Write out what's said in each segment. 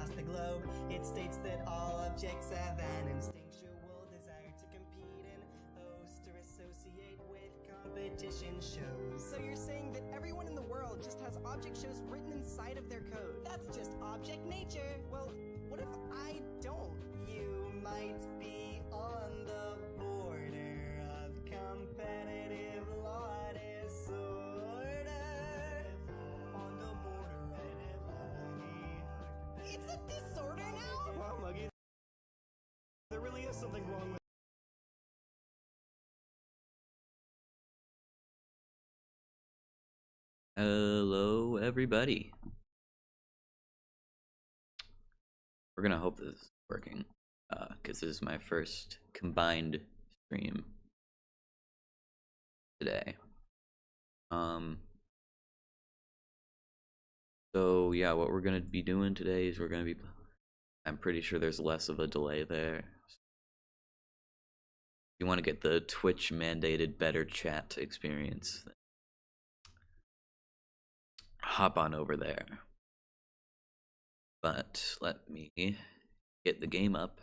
across the globe. It states that all objects have an instinctual desire to compete and host or associate with competition shows. So you're saying that everyone in the world just has object shows written inside of their code? That's just object nature. Well, what if I don't? You might be on the border of competitive law disorder. On the border of It's a disorder now? Well, Muggy, there really is something wrong with Hello, everybody. We're gonna hope this is working, because this is my first combined stream today. So yeah, what we're gonna be doing today is I'm pretty sure there's less of a delay there. If you want to get the Twitch mandated better chat experience, hop on over there. But let me get the game up.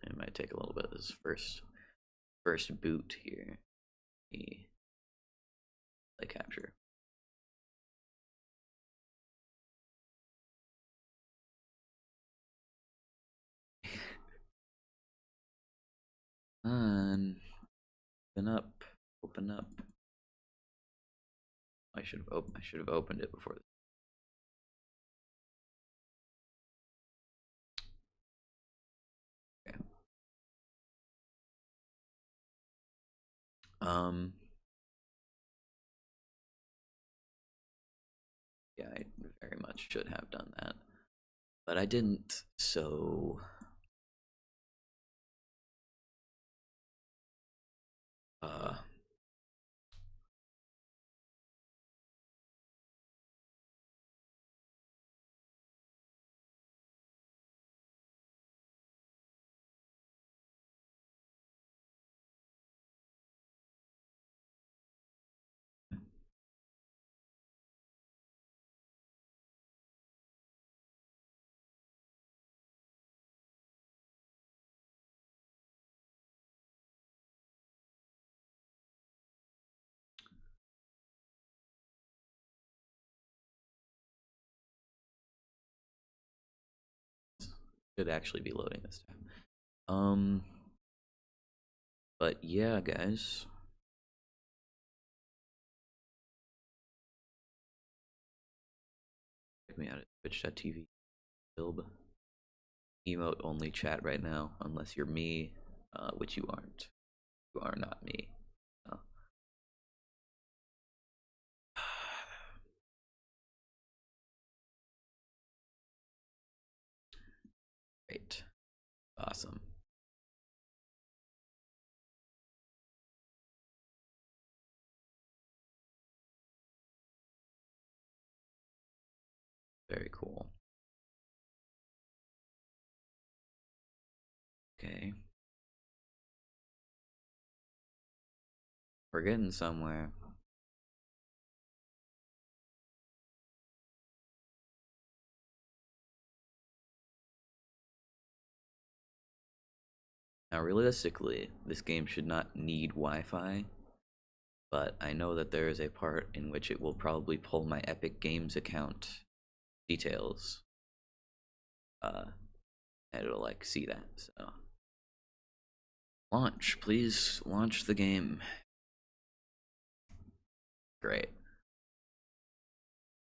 It might take a little bit. This first boot here. The play capture. Open up. I should have opened it before. Okay. Yeah, I very much should have done that, but I didn't. So should actually be loading this time. But yeah, guys. Check me out at twitch.tv. Emote only chat right now, unless you're me, which you aren't. You are not me. Great. Awesome. Very cool. Okay. We're getting somewhere. Now, realistically, this game should not need Wi-Fi, but I know that there is a part in which it will probably pull my Epic Games account details, and it'll like see that. So, launch, please launch the game. Great.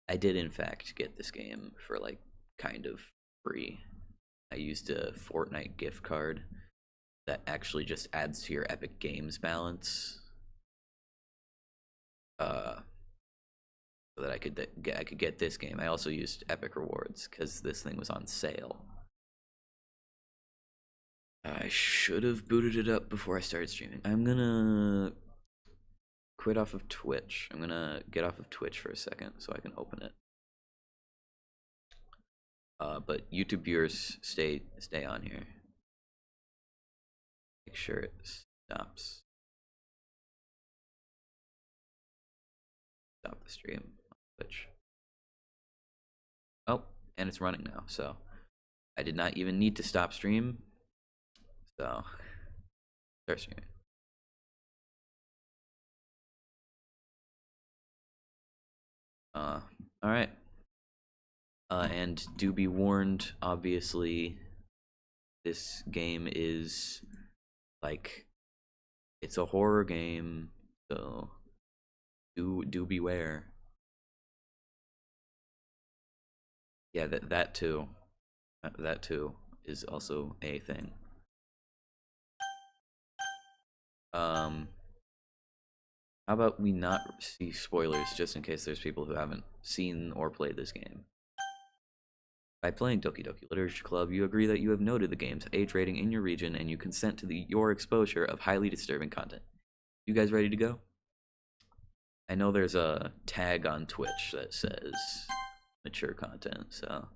I did in fact get this game for like kind of free. I used a Fortnite gift card that actually just adds to your Epic Games balance, so that I could get this game. I also used Epic Rewards because this thing was on sale. I should have booted it up before I started streaming. I'm gonna quit off of Twitch. I'm gonna get off of Twitch for a second so I can open it. But YouTube viewers, stay on here. Make sure it stops. Stop the stream. Twitch. Oh, and it's running now, so I did not even need to stop stream. So, start streaming. Alright. And do be warned, obviously, this game is, like, it's a horror game, so do beware. Yeah, that too. That too is also a thing. How about we not see spoilers just in case there's people who haven't seen or played this game? By playing Doki Doki Literature Club, you agree that you have noted the game's age rating in your region and you consent to your exposure of highly disturbing content. You guys ready to go? I know there's a tag on Twitch that says mature content, so...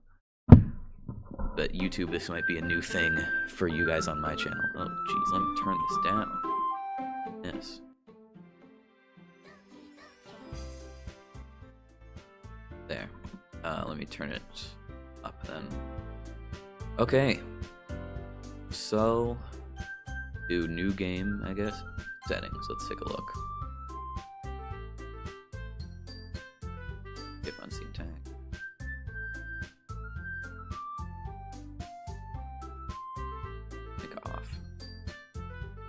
But YouTube, this might be a new thing for you guys on my channel. Oh, jeez, let me turn this down. Yes. There. Let me turn it up then. Okay. So, do new game, I guess. Settings, let's take a look. If unseen tag. Take off.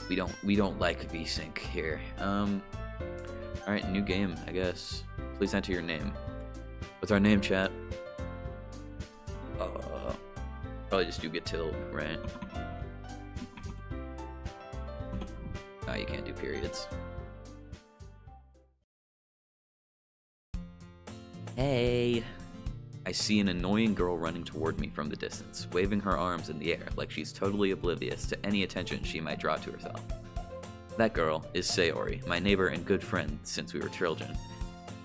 We don't like VSync here. Alright, new game, I guess. Please enter your name. What's our name, chat? Probably just do Gatilb, right? Ah, you can't do periods. Hey! I see an annoying girl running toward me from the distance, waving her arms in the air like she's totally oblivious to any attention she might draw to herself. That girl is Sayori, my neighbor and good friend since we were children.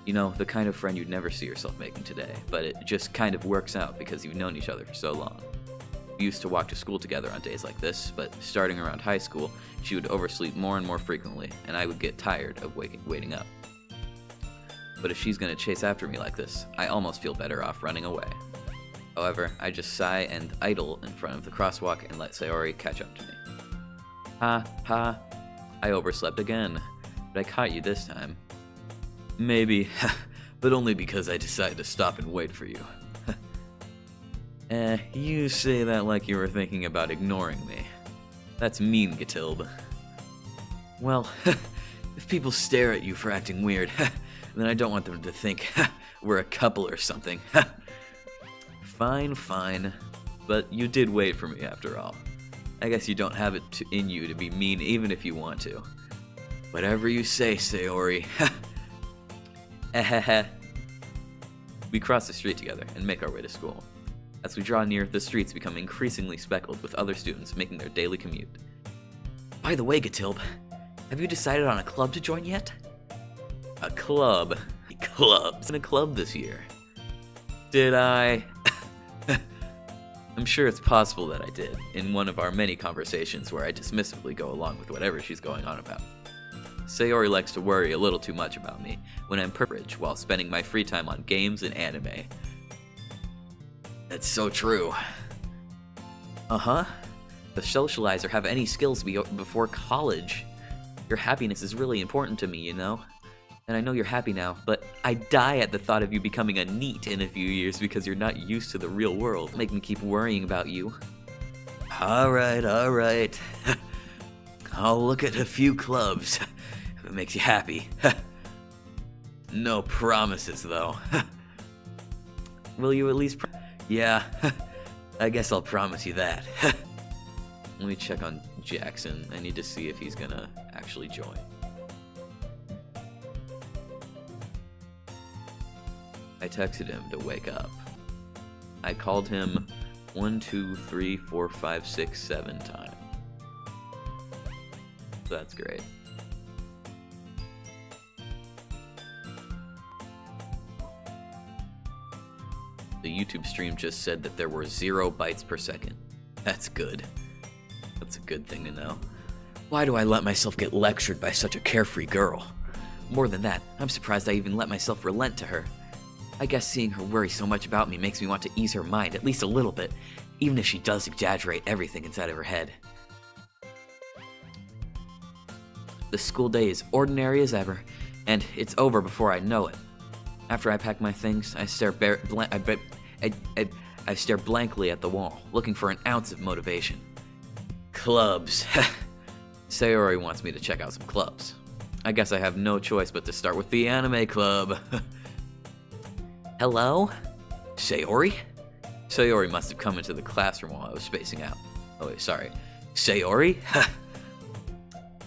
You know, the kind of friend you'd never see yourself making today, but it just kind of works out because you've known each other for so long. We used to walk to school together on days like this, but starting around high school, she would oversleep more and more frequently, and I would get tired of waiting up. But if she's gonna chase after me like this, I almost feel better off running away. However, I just sigh and idle in front of the crosswalk and let Sayori catch up to me. Ha, ha, I overslept again, but I caught you this time. Maybe, but only because I decided to stop and wait for you. You say that like you were thinking about ignoring me. That's mean, Gatilb. Well, if people stare at you for acting weird, then I don't want them to think we're a couple or something. Fine, fine. But you did wait for me after all. I guess you don't have it in you to be mean even if you want to. Whatever you say, Sayori. We cross the street together and make our way to school. As we draw near, the streets become increasingly speckled with other students making their daily commute. By the way, Gatilb, have you decided on a club to join yet? A club? Clubs in a club this year. Did I? I'm sure it's possible that I did, in one of our many conversations where I dismissively go along with whatever she's going on about. Sayori likes to worry a little too much about me when I'm privileged while spending my free time on games and anime. That's so true. Uh-huh. The socializer have any skills before college. Your happiness is really important to me, you know? And I know you're happy now, but I die at the thought of you becoming a NEET in a few years because you're not used to the real world. Make me keep worrying about you. Alright, alright. I'll look at a few clubs if it makes you happy. No promises, though. Will you at least Yeah, I guess I'll promise you that. Let me check on Jackson. I need to see if he's gonna actually join. I texted him to wake up. I called him 1, 2, 3, 4, 5, 6, 7 times. So that's great. The YouTube stream just said that there were 0 bytes per second. That's good. That's a good thing to know. Why do I let myself get lectured by such a carefree girl? More than that, I'm surprised I even let myself relent to her. I guess seeing her worry so much about me makes me want to ease her mind at least a little bit, even if she does exaggerate everything inside of her head. The school day is ordinary as ever, and it's over before I know it. After I pack my things, I stare blankly at the wall, looking for an ounce of motivation. Clubs. Sayori wants me to check out some clubs. I guess I have no choice but to start with the anime club. Hello? Sayori? Sayori must have come into the classroom while I was spacing out. Oh wait, sorry. Sayori?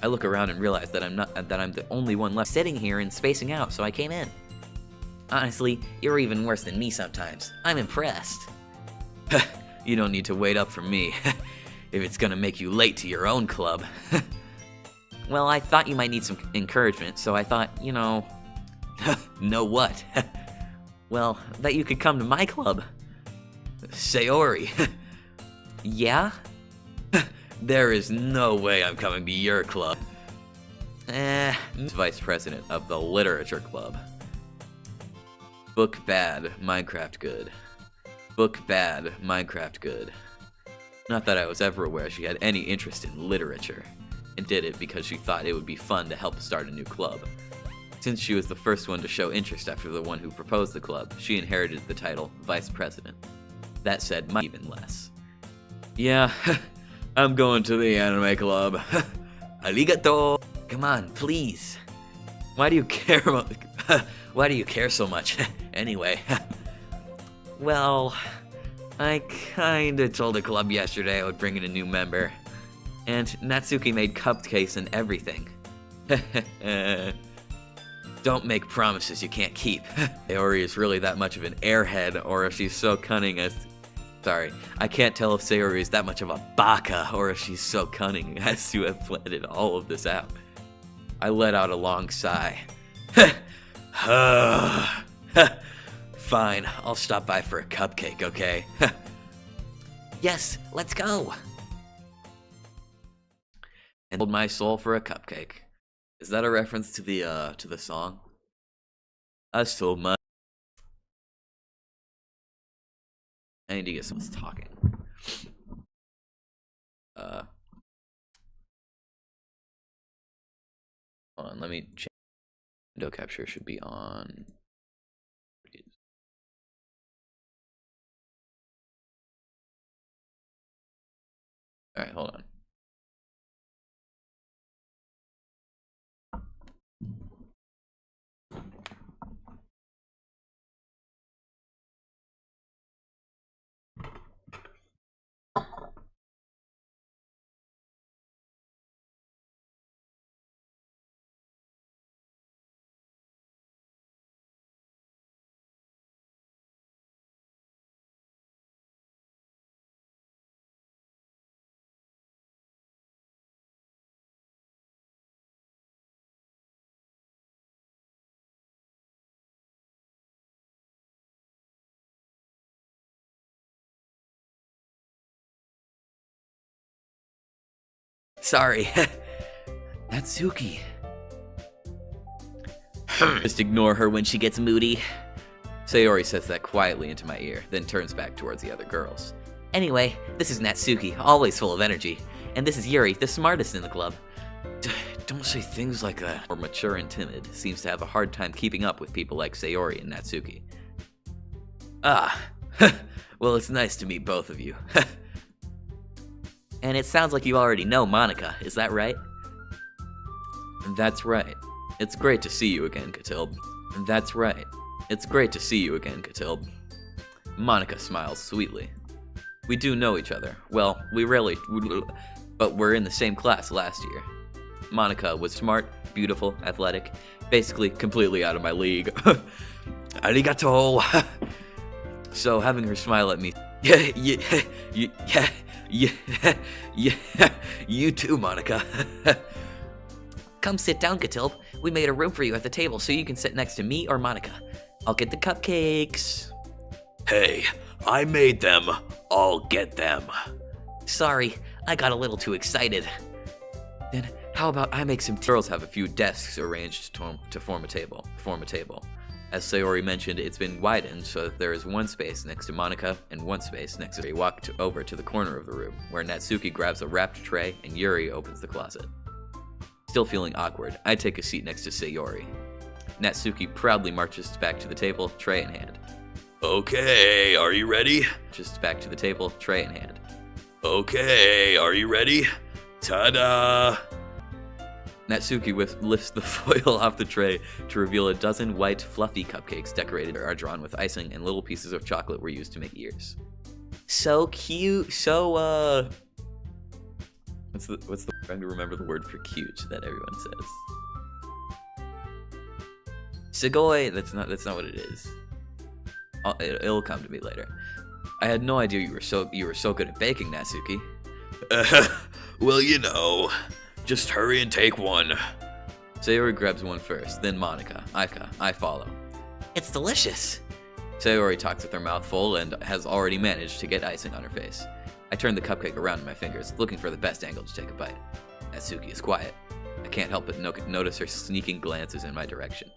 I look around and realize that I'm the only one left sitting here and spacing out, so I came in. Honestly, you're even worse than me sometimes. I'm impressed. You don't need to wait up for me, if it's gonna make you late to your own club. Well, I thought you might need some encouragement, so I thought, you know... Know what? Well, that you could come to my club. Sayori. Yeah? There is no way I'm coming to your club. Vice president of the literature club. Book bad, Minecraft good. Book bad, Minecraft good. Not that I was ever aware she had any interest in literature, and did it because she thought it would be fun to help start a new club. Since she was the first one to show interest after the one who proposed the club, she inherited the title Vice President. That said, even less. Yeah, I'm going to the anime club. Arigato! Come on, please. Why do you care why do you care so much, anyway? Well, I kinda told the club yesterday I would bring in a new member. And Natsuki made cupcakes and everything. Don't make promises you can't keep. Sayori is really that much of an airhead, or if she's so cunning as... Sorry, I can't tell if Sayori is that much of a baka, or if she's so cunning as to have planned all of this out. I let out a long sigh. Fine, I'll stop by for a cupcake, okay? Yes, let's go! And hold my soul for a cupcake. Is that a reference to the song? I so much. I need to get someone talking. Hold on, let me check. Window capture should be on. Alright, hold on. Sorry. Natsuki. Just ignore her when she gets moody. Sayori says that quietly into my ear, then turns back towards the other girls. Anyway, this is Natsuki, always full of energy. And this is Yuri, the smartest in the club. Don't say things like that. More mature and timid, seems to have a hard time keeping up with people like Sayori and Natsuki. Ah, well, it's nice to meet both of you. And it sounds like you already know Monica, is that right? That's right. It's great to see you again, Catilb. That's right. It's great to see you again, Catilb. Monica smiles sweetly. We do know each other. Well, but we're in the same class last year. Monica was smart, beautiful, athletic, basically completely out of my league. Arigato! So having her smile at me, you too, Monica. Come sit down, Catilb. We made a room for you at the table so you can sit next to me or Monica. I'll get the cupcakes. Hey, I made them. I'll get them. Sorry, I got a little too excited. Then How about I make some girls have a few desks arranged to form a table. As Sayori mentioned, it's been widened so that there is one space next to Monica and one space next to Yuri. Over to the corner of the room, where Natsuki grabs a wrapped tray and Yuri opens the closet. Still feeling awkward, I take a seat next to Sayori. Natsuki proudly marches back to the table, tray in hand. Okay, are you ready? Just back to the table, tray in hand. Okay, are you ready? Ta-da! Natsuki lifts the foil off the tray to reveal a dozen white, fluffy cupcakes decorated are drawn with icing, and little pieces of chocolate were used to make ears. So cute. So what's the I'm trying to remember the word for cute that everyone says. Sugoi. That's not what it is. It'll come to me later. I had no idea you were so good at baking, Natsuki. Well, you know. Just hurry and take one. Sayori grabs one first, then Monica. I follow. It's delicious. Sayori talks with her mouth full and has already managed to get icing on her face. I turn the cupcake around in my fingers, looking for the best angle to take a bite. Natsuki is quiet. I can't help but notice her sneaking glances in my direction.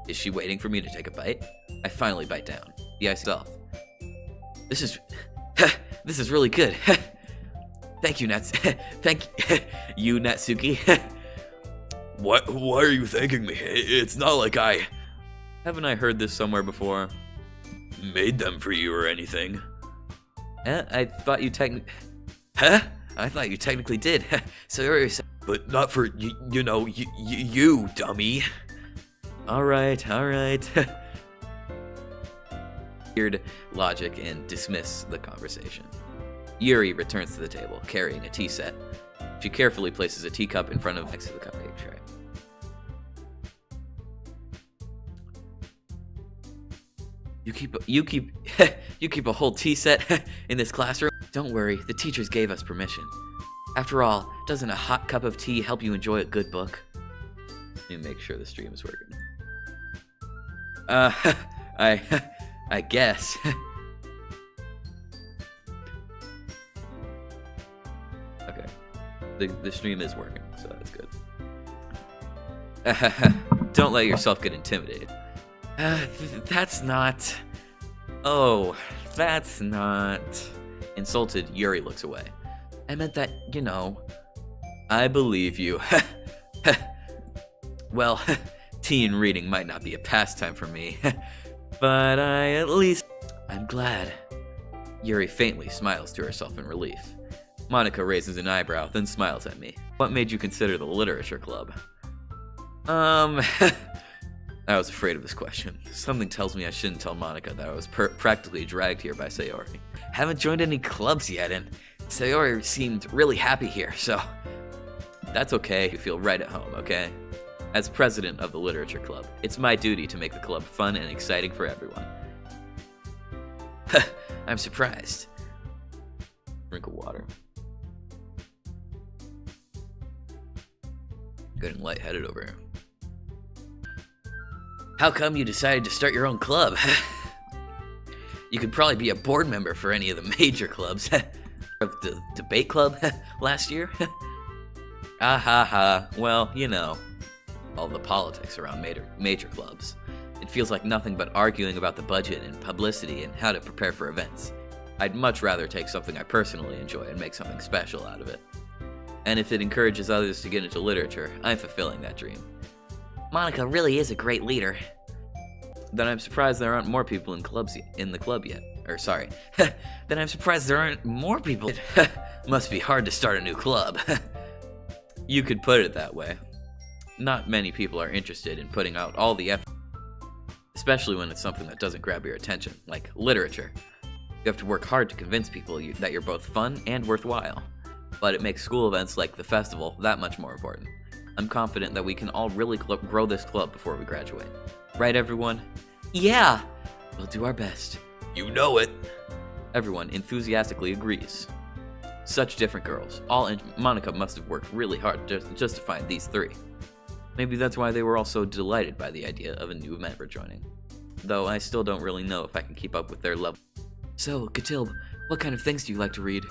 Is she waiting for me to take a bite? I finally bite down. The ice itself. This is really good. Thank you, Natsuki. Why are you thanking me? It's not like I... Haven't I heard this somewhere before? Made them for you or anything. I thought you technically... Huh? I thought you technically did. So but not for, you, dummy. Alright. Weird logic and dismiss the conversation. Yuri returns to the table, carrying a tea set. She carefully places a teacup in front of next to the cupcake tray. You keep a whole tea set in this classroom? Don't worry, the teachers gave us permission. After all, doesn't a hot cup of tea help you enjoy a good book? Let me make sure the stream is working. I guess. Okay. The stream is working, so that's good. Don't let yourself get intimidated. That's not... Oh, that's not... Insulted, Yuri looks away. I meant that, I believe you. Well, teen reading might not be a pastime for me, but I'm glad. Yuri faintly smiles to herself in relief. Monica raises an eyebrow, then smiles at me. What made you consider the literature club? I was afraid of this question. Something tells me I shouldn't tell Monica that I was practically dragged here by Sayori. Haven't joined any clubs yet, and Sayori seemed really happy here, so... That's okay, you feel right at home, okay? As president of the literature club, it's my duty to make the club fun and exciting for everyone. I'm surprised. Drink of water. Getting lightheaded over here. How come you decided to start your own club? You could probably be a board member for any of the major clubs. Of the debate club last year? Well, all the politics around major clubs. It feels like nothing but arguing about the budget and publicity and how to prepare for events. I'd much rather take something I personally enjoy and make something special out of it. And if it encourages others to get into literature, I'm fulfilling that dream. Monica really is a great leader. Then I'm surprised there aren't more people in the club yet. Then I'm surprised there aren't more people. It must be hard to start a new club. You could put it that way. Not many people are interested in putting out all the effort, especially when it's something that doesn't grab your attention, like literature. You have to work hard to convince people that you're both fun and worthwhile. But it makes school events like the festival that much more important. I'm confident that we can all really grow this club before we graduate. Right, everyone? Yeah! We'll do our best. You know it! Everyone enthusiastically agrees. Such different girls. Monica must have worked really hard just to find these three. Maybe that's why they were all so delighted by the idea of a new member joining. Though I still don't really know if I can keep up with their level. So, Katilb, what kind of things do you like to read?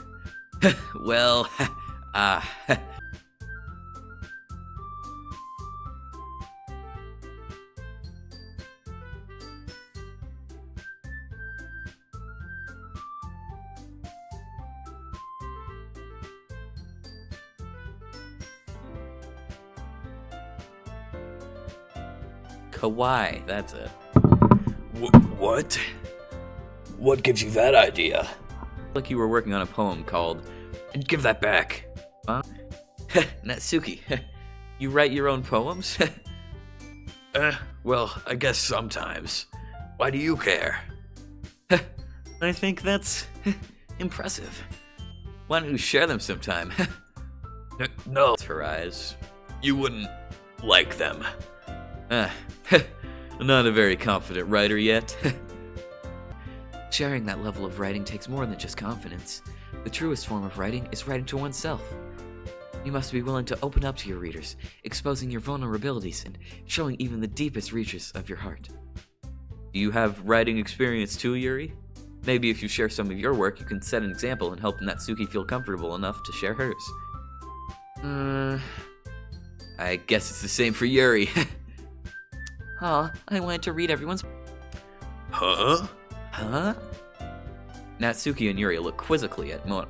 Well, Kawaii, that's it. What? What gives you that idea? Like you were working on a poem called And give that back. Huh? Natsuki, you write your own poems? Well, I guess sometimes. Why do you care? I think that's impressive. Why don't you share them sometime? No, Her eyes. you wouldn't like them. Not a very confident writer yet. Sharing that level of writing takes more than just confidence. The truest form of writing is writing to oneself. You must be willing to open up to your readers, exposing your vulnerabilities and showing even the deepest reaches of your heart. Do you have writing experience too, Yuri? Maybe if you share some of your work, you can set an example and help Natsuki feel comfortable enough to share hers. I guess it's the same for Yuri. I wanted to read everyone's... Huh? Huh? Natsuki and Yuri look quizzically at their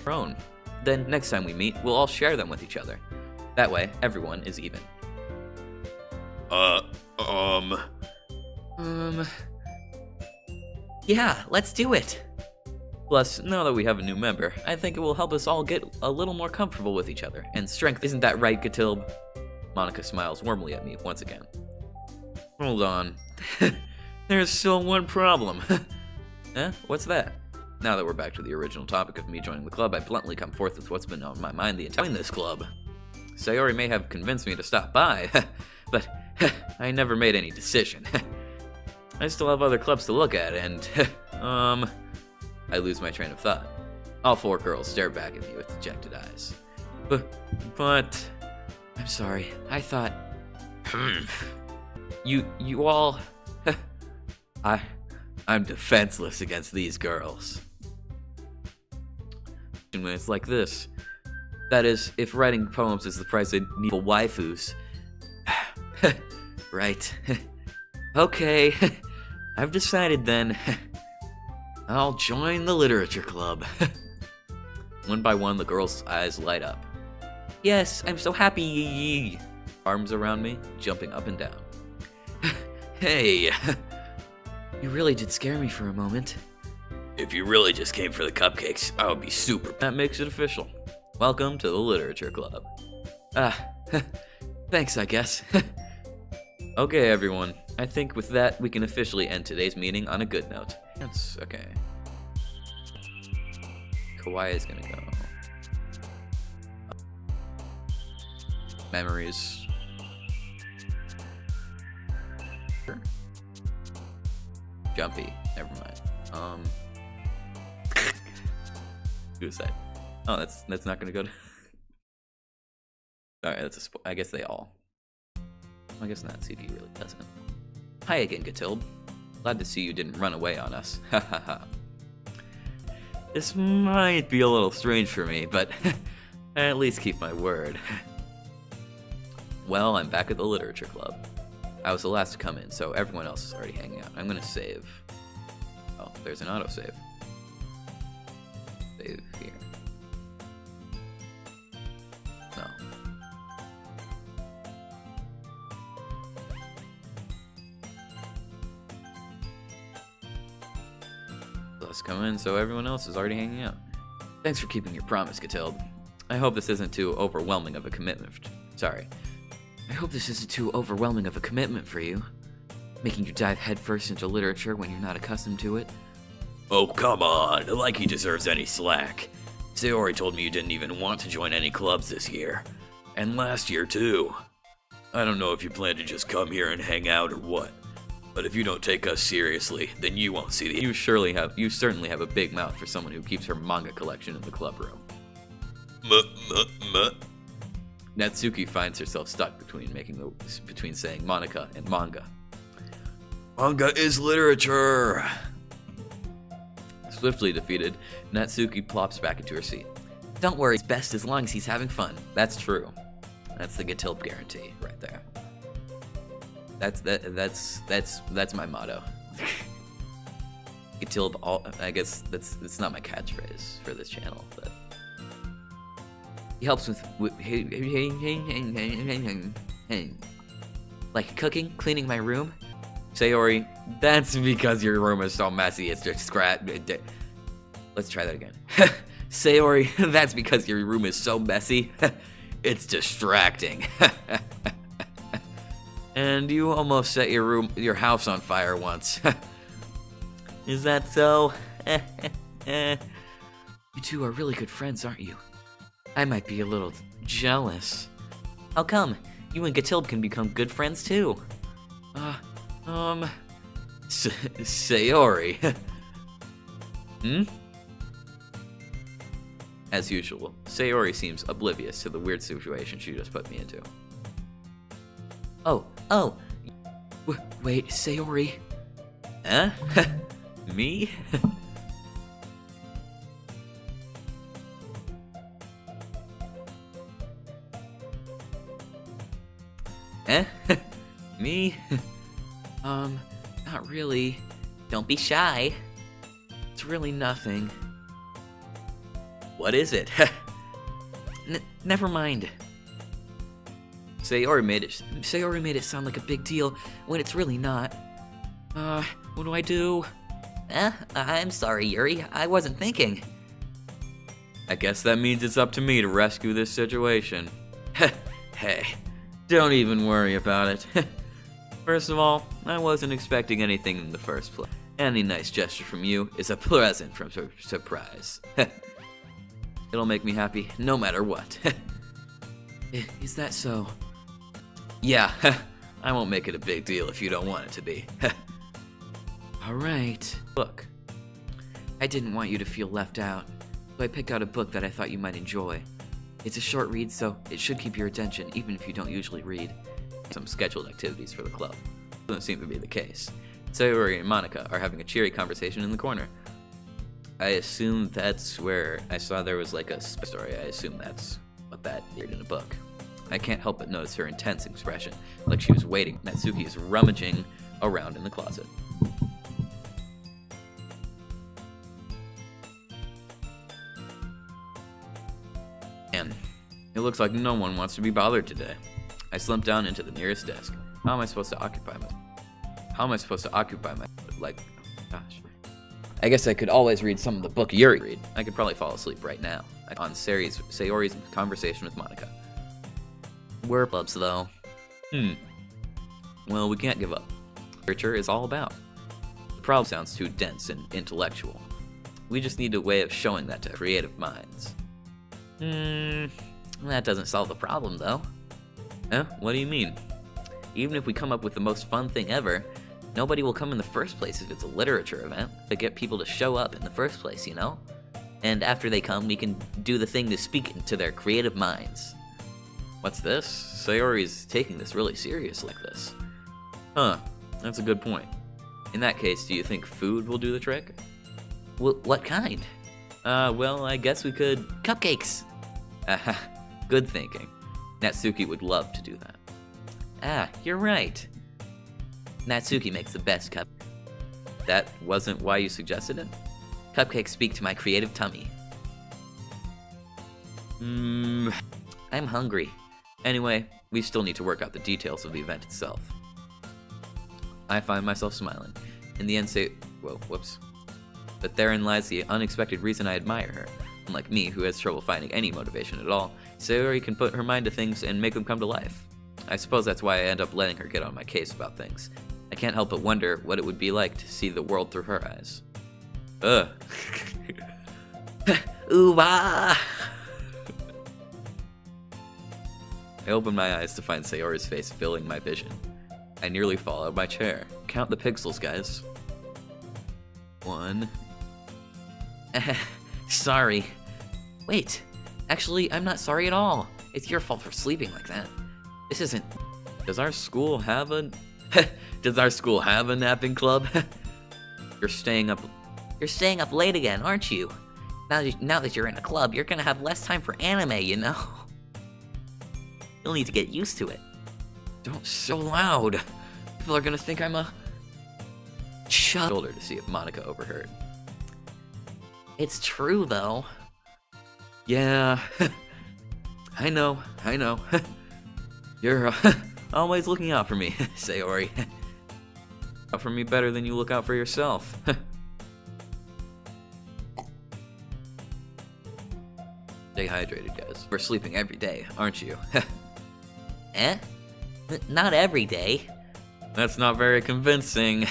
own. Then next time we meet, we'll all share them with each other. That way, everyone is even. Yeah, let's do it! Plus, now that we have a new member, I think it will help us all get a little more comfortable with each other, and strength. Isn't that right, Gatilb? Monica smiles warmly at me once again. Hold on. There's still one problem. What's that? Now that we're back to the original topic of me joining the club, I bluntly come forth with what's been on my mind the entire time. In this club. Sayori may have convinced me to stop by, but I never made any decision. I still have other clubs to look at, and, I lose my train of thought. All four girls stare back at me with dejected eyes. But, I'm sorry, I thought, you all, I'm defenseless against these girls. When it's like this, that is, if writing poems is the price I need for waifus. Right. Okay, I've decided then. I'll join the literature club. One by one, the girls' eyes light up. Yes, I'm so happy. Arms around me, jumping up and down. Hey, you really did scare me for a moment. If you really just came for the cupcakes, I would be super. That makes it official. Welcome to the literature club. Thanks, I guess. Okay, everyone. I think with that, we can officially end today's meeting on a good note. That's okay. Kawaii is gonna go. Memories. Sure. Jumpy. Never mind. Suicide. Oh, that's not gonna go to. Alright, that's I guess they all. I guess not. CD really doesn't. Hi again, Gatilb. Glad to see you didn't run away on us. Ha ha ha. This might be a little strange for me, but I at least keep my word. Well, I'm back at the literature club. I was the last to come in, so everyone else is already hanging out. I'm gonna save. Oh, there's an autosave. Save here. No. Let's come in, so everyone else is already hanging out. Thanks for keeping your promise, Gatilb. I hope this isn't too overwhelming of a commitment. Sorry. I hope this isn't too overwhelming of a commitment for you. Making you dive headfirst into literature when you're not accustomed to it. Oh, come on. Like he deserves any slack. Sayori told me you didn't even want to join any clubs this year. And last year, too. I don't know if you plan to just come here and hang out or what. But if you don't take us seriously, then you won't see the— You certainly have a big mouth for someone who keeps her manga collection in the club room. Natsuki finds herself stuck between saying Monica and manga. Manga is literature! Swiftly defeated, Natsuki plops back into her seat. Don't worry, it's best as long as he's having fun. That's true. That's the Gatilb guarantee right there. That's my motto. Gatilb, I guess that's not my catchphrase for this channel, but he helps with Like cooking, cleaning my room? Sayori, that's because your room is so messy, it's just Let's try that again. Sayori, that's because your room is so messy, it's distracting. And you almost set your house on fire once. Is that so? You two are really good friends, aren't you? I might be a little jealous. How come? You and Gatilb can become good friends too. Sayori. As usual, Sayori seems oblivious to the weird situation she just put me into. Oh. Wait, Sayori. Huh? Me? Me? Not really. Don't be shy. It's really nothing. What is it? Never mind. Sayori made it sound like a big deal when it's really not. What do I do? I'm sorry, Yuri. I wasn't thinking. I guess that means it's up to me to rescue this situation. Hey, don't even worry about it. First of all, I wasn't expecting anything in the first place. Any nice gesture from you is a present from surprise. It'll make me happy no matter what. Is that so? Yeah, I won't make it a big deal if you don't want it to be. Alright. Look, I didn't want you to feel left out, so I picked out a book that I thought you might enjoy. It's a short read, so it should keep your attention even if you don't usually read. Some scheduled activities for the club. Doesn't seem to be the case. Sayori and Monica are having a cheery conversation in the corner. I assume that's where I saw there was like a story. I assume that's what that is in a book. I can't help but notice her intense expression, like she was waiting. Natsuki is rummaging around in the closet. And it looks like no one wants to be bothered today. I slumped down into the nearest desk. How am I supposed to occupy my... Like, gosh. I guess I could always read some of the book Yuri read. I could probably fall asleep right now. On Sayori's conversation with Monica. We're clubs, though. Well, we can't give up. Literature is all about. The problem sounds too dense and intellectual. We just need a way of showing that to creative minds. That doesn't solve the problem, though. Huh? What do you mean? Even if we come up with the most fun thing ever, nobody will come in the first place if it's a literature event. To get people to show up in the first place, you know? And after they come, we can do the thing to speak into their creative minds. What's this? Sayori's taking this really serious like this. Huh, that's a good point. In that case, do you think food will do the trick? What kind? Well, I guess we could... Cupcakes! Good thinking. Natsuki would love to do that. You're right. Natsuki makes the best cup. That wasn't why you suggested it? Cupcakes speak to my creative tummy. I'm hungry. Anyway, we still need to work out the details of the event itself. I find myself smiling. In the end, whoops. But therein lies the unexpected reason I admire her. Unlike me, who has trouble finding any motivation at all, Sayori can put her mind to things and make them come to life. I suppose that's why I end up letting her get on my case about things. I can't help but wonder what it would be like to see the world through her eyes. Ugh. Ooh-ah! I open my eyes to find Sayori's face filling my vision. I nearly fall out of my chair. Count the pixels, guys. 1. Sorry. Wait. Actually, I'm not sorry at all. It's your fault for sleeping like that. This isn't... Does our school have a... napping club? You're staying up late again, aren't you? Now that you're in a club, you're gonna have less time for anime, you know? You'll need to get used to it. Don't so loud. People are gonna think I'm a... Shut up. To see if Monica overheard. It's true, though. Yeah. I know. You're Always looking out for me, Sayori. Out for me better than you look out for yourself. Stay hydrated, guys. We're sleeping every day, aren't you? Eh? Not every day. That's not very convincing.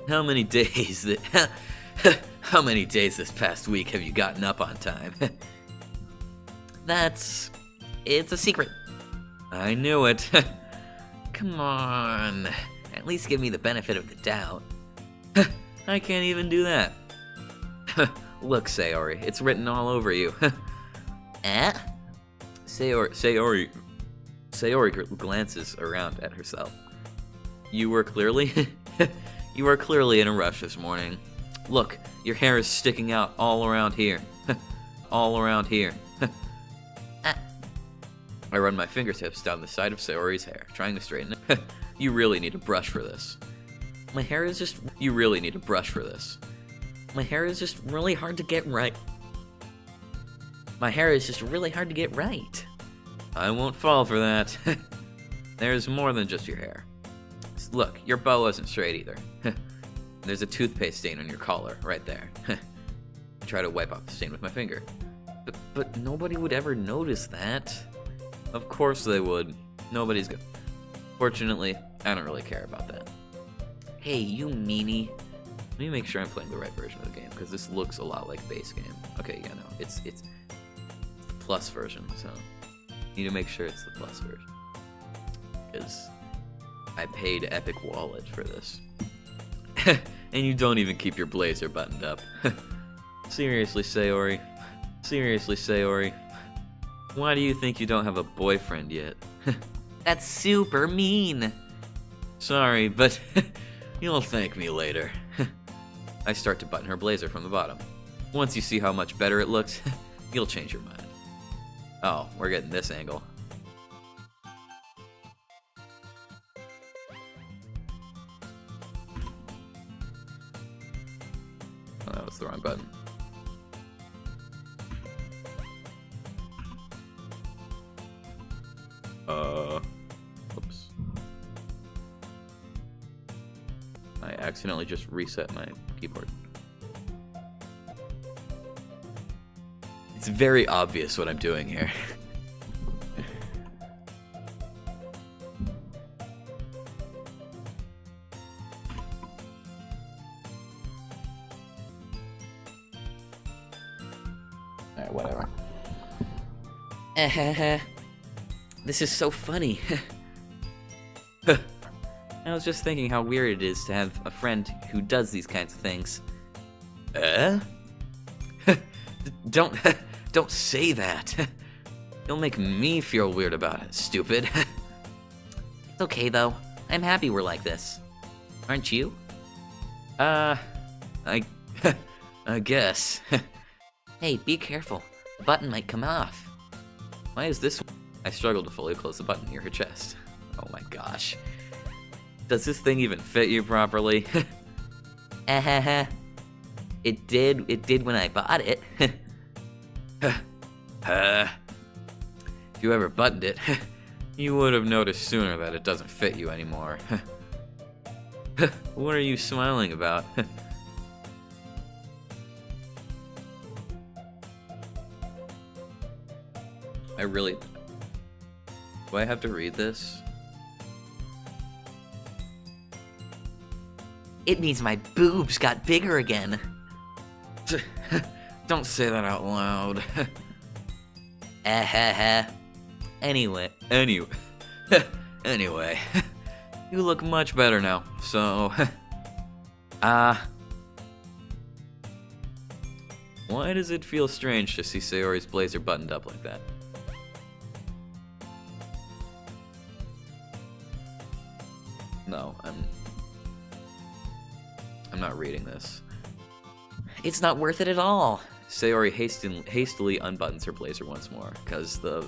How many days how many days this past week have you gotten up on time? It's a secret. I knew it. Come on. At least give me the benefit of the doubt. I can't even do that. Look, Sayori, it's written all over you. Eh? Sayori glances around at herself. You were clearly in a rush this morning. Look, your hair is sticking out all around here. All around here. I run my fingertips down the side of Sayori's hair, trying to straighten it. You really need a brush for this. You really need a brush for this. My hair is just really hard to get right. My hair is just really hard to get right. I won't fall for that. There's more than just your hair. Look, your bow isn't straight either. There's a toothpaste stain on your collar, right there. I try to wipe off the stain with my finger. But nobody would ever notice that. Of course they would. Nobody's good. Fortunately, I don't really care about that. Hey, you meanie. Let me make sure I'm playing the right version of the game, because this looks a lot like base game. Okay, yeah, no, it's the plus version, so need to make sure it's the plus version. Because I paid Epic Wallet for this. And you don't even keep your blazer buttoned up. Seriously, Sayori. Seriously, Sayori. Why do you think you don't have a boyfriend yet? That's super mean. Sorry, but you'll thank me later. I start to button her blazer from the bottom. Once you see how much better it looks, you'll change your mind. Oh, we're getting this angle. Oh, that was the wrong button. Oops. I accidentally just reset my keyboard. It's very obvious what I'm doing here. Alright, whatever. This is so funny. I was just thinking how weird it is to have a friend who does these kinds of things. Don't say that. You'll make me feel weird about it, stupid. It's okay though. I'm happy we're like this. Aren't you? I guess. Hey, be careful. The button might come off. Why is this? I struggle to fully close the button near her chest. Oh my gosh. Does this thing even fit you properly? It did when I bought it. If you ever buttoned it, you would have noticed sooner that it doesn't fit you anymore. What are you smiling about? Do I have to read this? It means my boobs got bigger again. Don't say that out loud. Anyway. Anyway. You look much better now, so... Why does it feel strange to see Sayori's blazer buttoned up like that? No, I'm not reading this. It's not worth it at all. Sayori hastily unbuttons her blazer once more, because the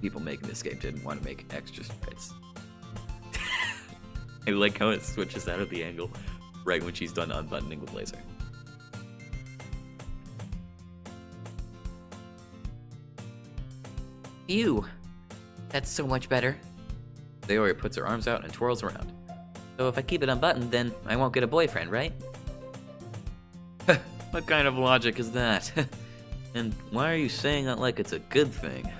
people making this game didn't want to make extra strides. I like how it switches out of the angle right when she's done unbuttoning the blazer. Phew. That's so much better. Sayori puts her arms out and twirls around. So if I keep it unbuttoned, then I won't get a boyfriend, right? What kind of logic is that? And why are you saying that like it's a good thing?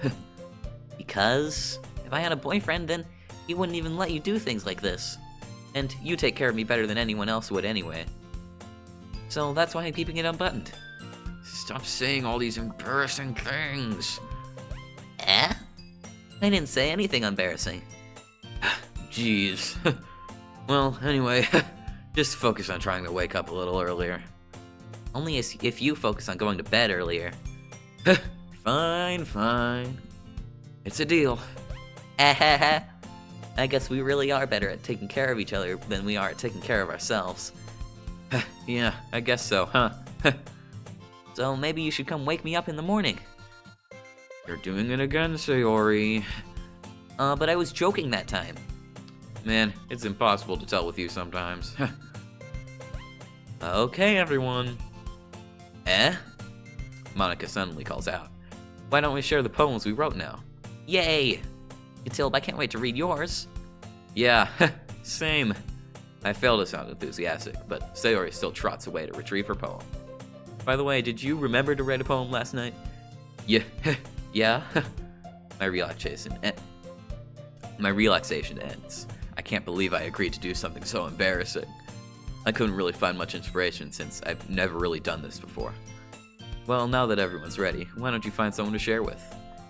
Because if I had a boyfriend, then he wouldn't even let you do things like this. And you take care of me better than anyone else would anyway. So that's why I'm keeping it unbuttoned. Stop saying all these embarrassing things. Eh? I didn't say anything embarrassing. Jeez. Well, anyway, just focus on trying to wake up a little earlier. Only if you focus on going to bed earlier. Fine, fine. It's a deal. I guess we really are better at taking care of each other than we are at taking care of ourselves. Yeah, I guess so, huh? So maybe you should come wake me up in the morning. You're doing it again, Sayori. But I was joking that time. Man, it's impossible to tell with you sometimes. Okay, everyone. Eh? Monica suddenly calls out. Why don't we share the poems we wrote now? Yay! Matilda, I can't wait to read yours. Yeah, same. I fail to sound enthusiastic, but Sayori still trots away to retrieve her poem. By the way, did you remember to write a poem last night? Yeah, yeah. My relaxation ends. I can't believe I agreed to do something so embarrassing. I couldn't really find much inspiration since I've never really done this before. Well, now that everyone's ready, why don't you find someone to share with?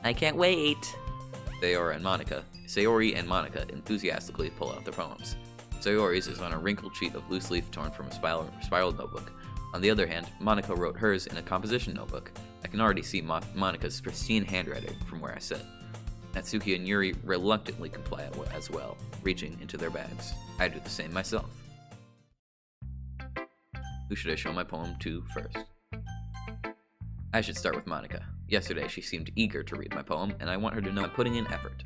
I can't wait. Sayori and Monica enthusiastically pull out their poems. Sayori's is on a wrinkled sheet of loose leaf torn from a spiral notebook. On the other hand, Monica wrote hers in a composition notebook. I can already see Monica's pristine handwriting from where I sit. Natsuki and Yuri reluctantly comply as well, reaching into their bags. I do the same myself. Who should I show my poem to first? I should start with Monica. Yesterday, she seemed eager to read my poem, and I want her to know I'm putting in effort.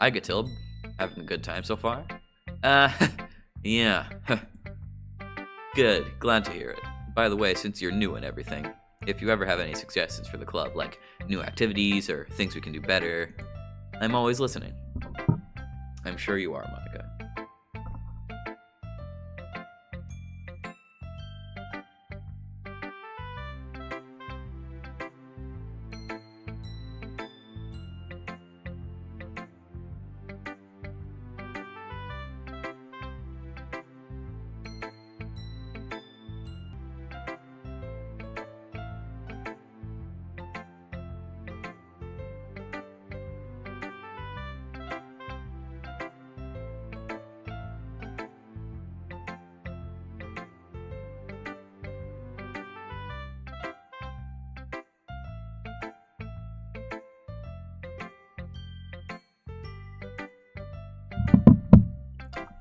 Hi, Gatilb. Having a good time so far? Yeah. Good, glad to hear it. By the way, since you're new and everything, if you ever have any suggestions for the club, like new activities or things we can do better, I'm always listening. I'm sure you are, Monica.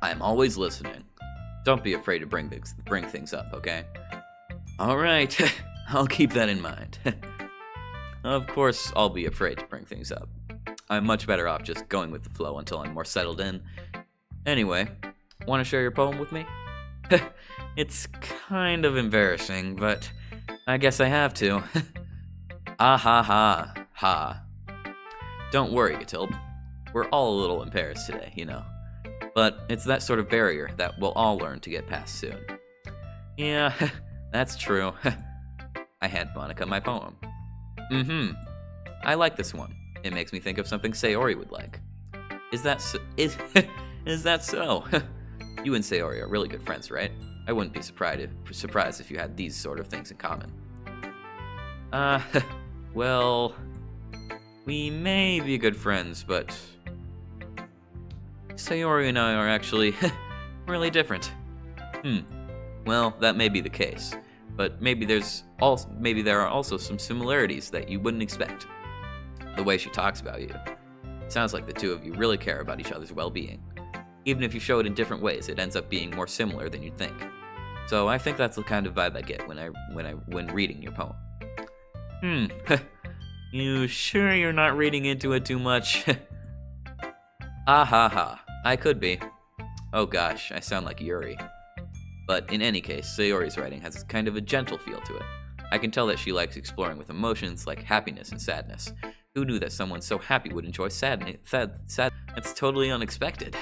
I'm always listening. Don't be afraid to bring things up, okay? Alright, I'll keep that in mind. Of course, I'll be afraid to bring things up. I'm much better off just going with the flow until I'm more settled in. Anyway, want to share your poem with me? It's kind of embarrassing, but I guess I have to. Ah ha ha ha. Don't worry, Gatilb. We're all a little embarrassed today, you know. But it's that sort of barrier that we'll all learn to get past soon. Yeah, that's true. I hand Monica my poem. I like this one. It makes me think of something Sayori would like. Is that so? Is that so? You and Sayori are really good friends, right? I wouldn't be surprised if you had these sort of things in common. Well, we may be good friends, but Sayori and I are actually really different. Well, that may be the case, but maybe there are also some similarities that you wouldn't expect. The way she talks about you. It sounds like the two of you really care about each other's well-being. Even if you show it in different ways, it ends up being more similar than you'd think. So I think that's the kind of vibe I get when reading your poem. You sure you're not reading into it too much? Ah ha ha. I could be. Oh gosh, I sound like Yuri. But in any case, Sayori's writing has kind of a gentle feel to it. I can tell that she likes exploring with emotions like happiness and sadness, Who knew that someone so happy would enjoy sad? That's totally unexpected.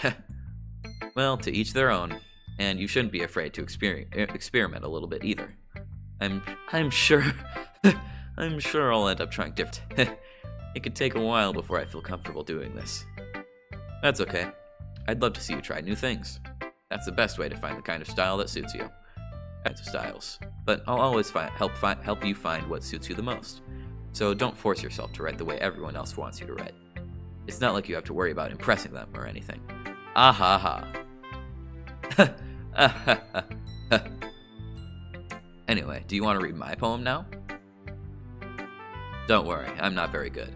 Well, to each their own, and you shouldn't be afraid to experiment a little bit either. I'm sure, I'm sure I'll end up trying different. It could take a while before I feel comfortable doing this. That's okay. I'd love to see you try new things. That's the best way to find the kind of style that suits you. Kinds of styles, but I'll always help you find what suits you the most. So don't force yourself to write the way everyone else wants you to write. It's not like you have to worry about impressing them or anything. Ah ha ha. Anyway, do you want to read my poem now? Don't worry, I'm not very good.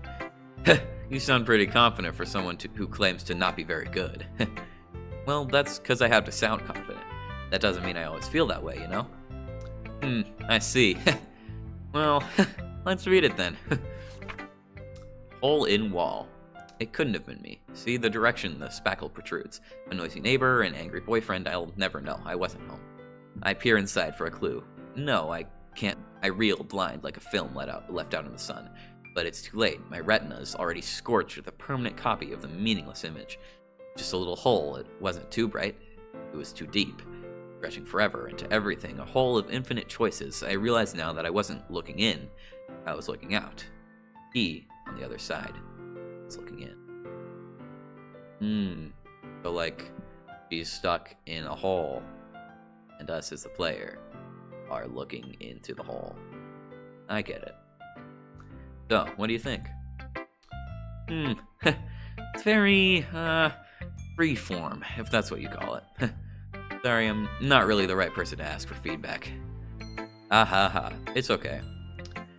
You sound pretty confident for someone who claims to not be very good. Well, that's because I have to sound confident. That doesn't mean I always feel that way, you know? I see. Well, let's read it then. Hole in wall. It couldn't have been me. See the direction the spackle protrudes. A noisy neighbor, an angry boyfriend, I'll never know. I wasn't home. I peer inside for a clue. No, I can't. I reel blind like a film left out in the sun. But it's too late. My retina is already scorched with a permanent copy of the meaningless image. Just a little hole. It wasn't too bright. It was too deep. Stretching forever into everything. A hole of infinite choices. I realize now that I wasn't looking in. I was looking out. He, on the other side, was looking in. So like, she's stuck in a hole. And us as the player are looking into the hole. I get it. So, what do you think? It's very, freeform, if that's what you call it. Sorry, I'm not really the right person to ask for feedback. Ah ha ha, it's okay.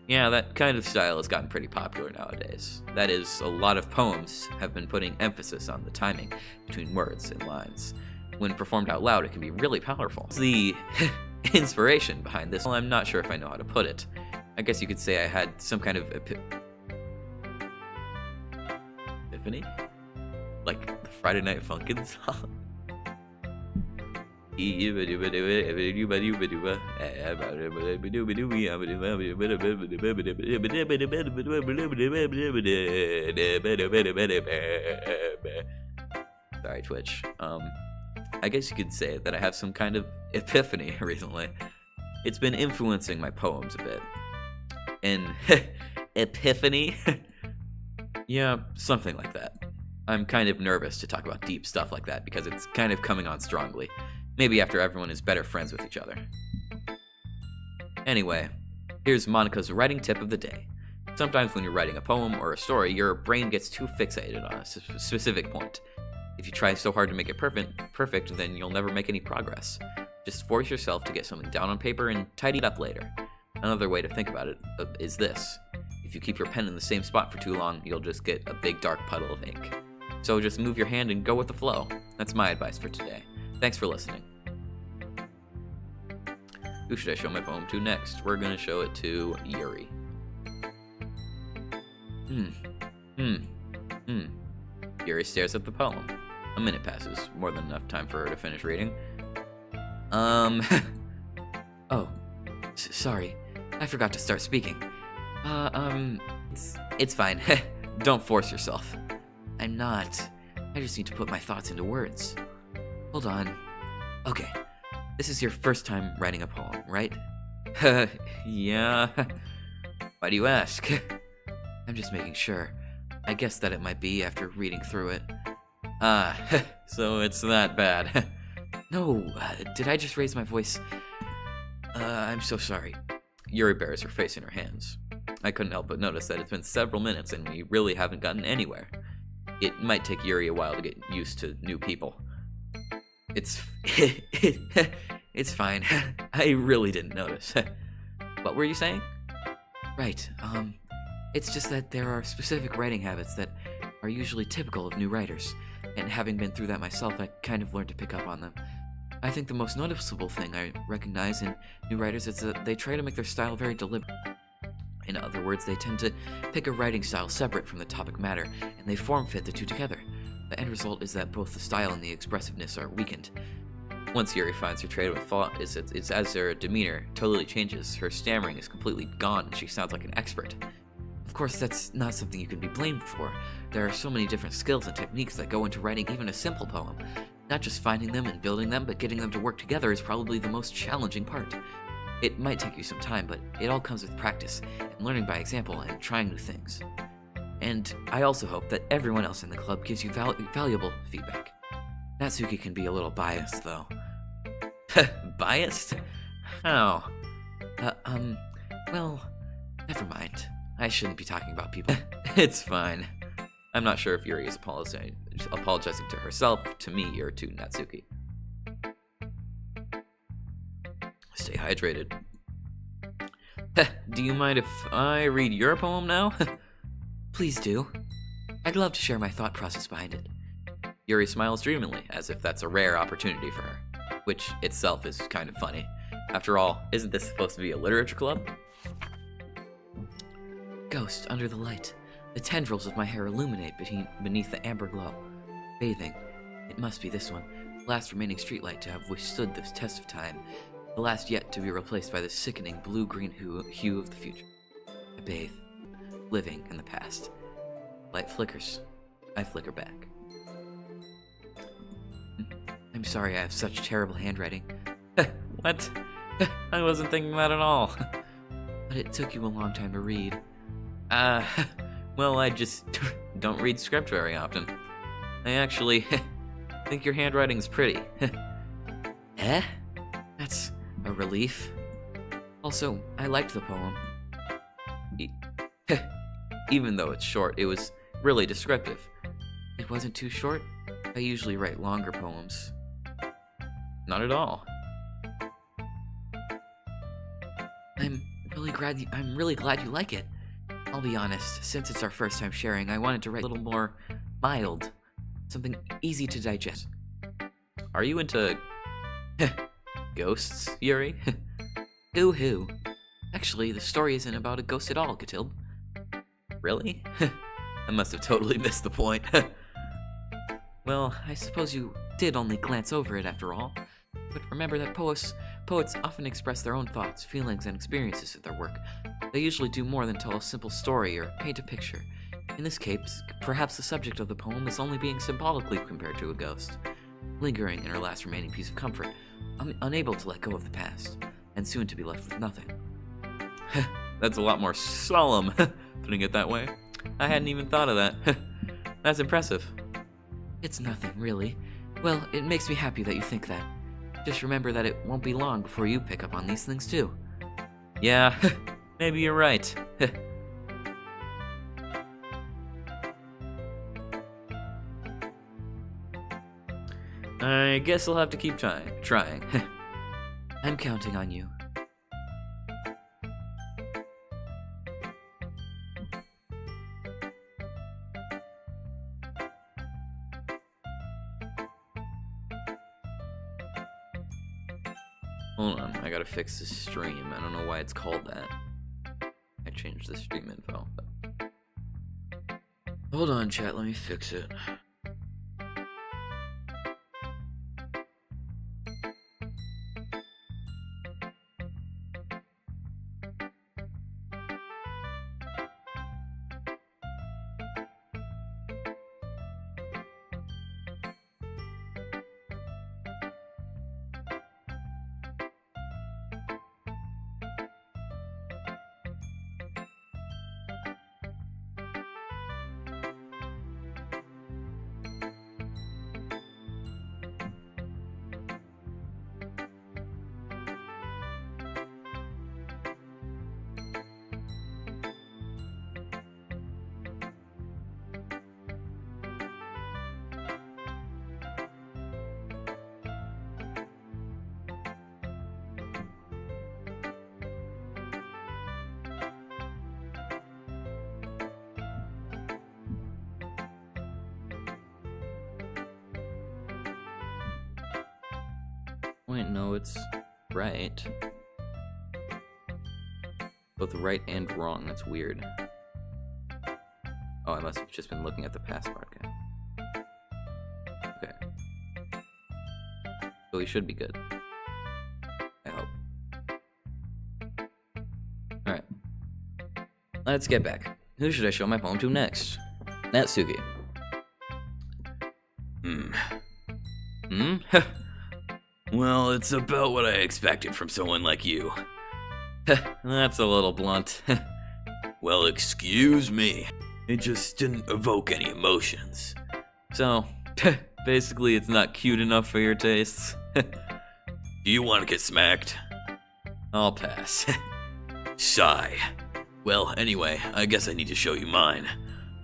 Yeah, that kind of style has gotten pretty popular nowadays. That is, a lot of poems have been putting emphasis on the timing between words and lines. When performed out loud, it can be really powerful. The inspiration behind this, well, I'm not sure if I know how to put it. I guess you could say I had some kind of epiphany? Like the Friday Night Funkin' song? Sorry, Twitch. I guess you could say that I have some kind of epiphany recently. It's been influencing my poems a bit. An epiphany? Yeah, something like that. I'm kind of nervous to talk about deep stuff like that because it's kind of coming on strongly. Maybe after everyone is better friends with each other. Anyway, here's Monica's writing tip of the day. Sometimes when you're writing a poem or a story, your brain gets too fixated on a specific point. If you try so hard to make it perfect, then you'll never make any progress. Just force yourself to get something down on paper and tidy it up later. Another way to think about it is this. If you keep your pen in the same spot for too long, you'll just get a big dark puddle of ink. So just move your hand and go with the flow. That's my advice for today. Thanks for listening. Who should I show my poem to next? We're gonna show it to Yuri. Yuri stares at the poem. A minute passes, more than enough time for her to finish reading. Oh, sorry. I forgot to start speaking. It's fine. Don't force yourself. I'm not. I just need to put my thoughts into words. Hold on. Okay. This is your first time writing a poem, right? Yeah. Why do you ask? I'm just making sure. I guess that it might be after reading through it. Ah, so it's that bad. No, did I just raise my voice? I'm so sorry. Yuri buries her face in her hands. I couldn't help but notice that it's been several minutes and we really haven't gotten anywhere. It might take Yuri a while to get used to new people. It's fine. I really didn't notice. What were you saying? Right, it's just that there are specific writing habits that are usually typical of new writers, and having been through that myself, I kind of learned to pick up on them. I think the most noticeable thing I recognize in new writers is that they try to make their style very deliberate. In other words, they tend to pick a writing style separate from the topic matter, and they form-fit the two together. The end result is that both the style and the expressiveness are weakened. Once Yuri finds her trade with thought, it's as her demeanor totally changes. Her stammering is completely gone, and she sounds like an expert. The Of course, that's not something you can be blamed for. There are so many different skills and techniques that go into writing even a simple poem. Not just finding them and building them, but getting them to work together is probably the most challenging part. It might take you some time, but it all comes with practice, and learning by example, and trying new things. And I also hope that everyone else in the club gives you valuable feedback. Natsuki can be a little biased, though. Biased? How? Well, never mind. I shouldn't be talking about people. It's fine. I'm not sure if Yuri is apologizing to herself, to me, or to Natsuki. Stay hydrated. Do you mind if I read your poem now? Please do. I'd love to share my thought process behind it. Yuri smiles dreamily, as if that's a rare opportunity for her, which itself is kind of funny. After all, isn't this supposed to be a literature club? Ghost under the light. The tendrils of my hair illuminate beneath the amber glow. Bathing. It must be this one. The last remaining streetlight to have withstood this test of time. The last yet to be replaced by the sickening blue-green hue of the future. I bathe. Living in the past. Light flickers. I flicker back. I'm sorry I have such terrible handwriting. What? I wasn't thinking that at all. But it took you a long time to read. Well, I just don't read script very often. I actually think your handwriting's pretty. Eh? That's a relief. Also, I liked the poem. Even though it's short, it was really descriptive. It wasn't too short? I usually write longer poems. Not at all. I'm really glad you like it. I'll be honest, since it's our first time sharing, I wanted to write a little more mild. Something easy to digest. Are you into ghosts, Yuri? Hoo-hoo. Actually, the story isn't about a ghost at all, Gatilb. Really? I must have totally missed the point. Well, I suppose you did only glance over it after all. But remember that poets often express their own thoughts, feelings, and experiences in their work. They usually do more than tell a simple story or paint a picture. In this case, perhaps the subject of the poem is only being symbolically compared to a ghost, lingering in her last remaining piece of comfort, unable to let go of the past, and soon to be left with nothing. That's a lot more solemn, putting it that way. I hadn't even thought of that. That's impressive. It's nothing, really. Well, it makes me happy that you think that. Just remember that it won't be long before you pick up on these things too. Yeah, maybe you're right. I guess I'll have to keep trying. I'm counting on you. Hold on, I gotta fix this stream. I don't know why it's called that. I changed the stream info. But... Hold on, chat, let me fix it. Wait, no, it's right. Both right and wrong, that's weird. Oh, I must have just been looking at the past broadcast. Okay. So we should be good. I hope. Alright. Let's get back. Who should I show my poem to next? Natsuki. Well, it's about what I expected from someone like you. That's a little blunt. Well, excuse me. It just didn't evoke any emotions. So, basically it's not cute enough for your tastes. Do you want to get smacked? I'll pass. Sigh. Well, anyway, I guess I need to show you mine.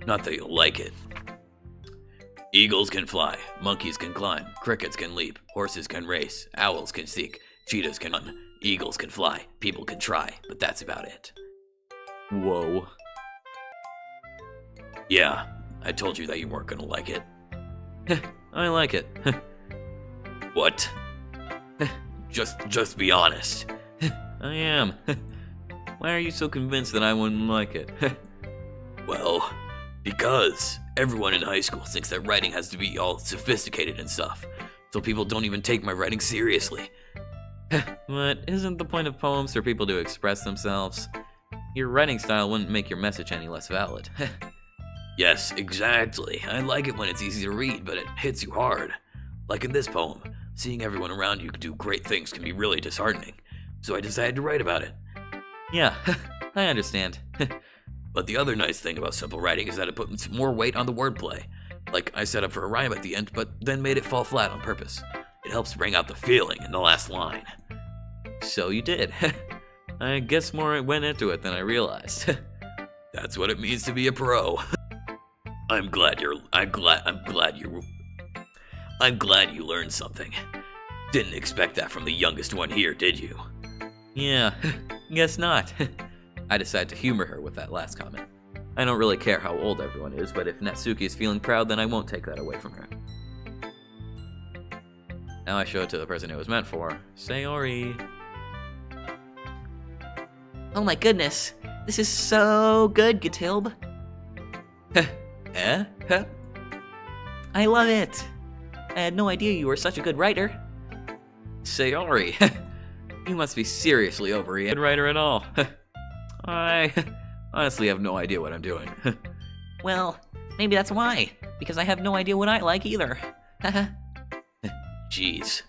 Not that you'll like it. Eagles can fly, monkeys can climb, crickets can leap, horses can race, owls can seek, cheetahs can run, eagles can fly, people can try, but that's about it. Whoa. Yeah, I told you that you weren't gonna like it. I like it. What? Just be honest. I am. Why are you so convinced that I wouldn't like it? Well, because everyone in high school thinks that writing has to be all sophisticated and stuff, so people don't even take my writing seriously. But isn't the point of poems for people to express themselves? Your writing style wouldn't make your message any less valid. Yes, exactly. I like it when it's easy to read, but it hits you hard. Like in this poem, seeing everyone around you do great things can be really disheartening, so I decided to write about it. Yeah, I understand. But the other nice thing about simple writing is that it puts more weight on the wordplay. Like, I set up for a rhyme at the end, but then made it fall flat on purpose. It helps bring out the feeling in the last line. So you did. I guess more went into it than I realized. That's what it means to be a pro. I'm glad you learned something. Didn't expect that from the youngest one here, did you? Yeah, guess not. I decided to humor her with that last comment. I don't really care how old everyone is, but if Natsuki is feeling proud, then I won't take that away from her. Now I show it to the person it was meant for, Sayori. Oh my goodness, this is so good, Gatilb. Eh? I love it. I had no idea you were such a good writer. Sayori, you must be seriously overreacting. Good writer at all. I honestly have no idea what I'm doing. Well, maybe that's why, because I have no idea what I like either. Jeez.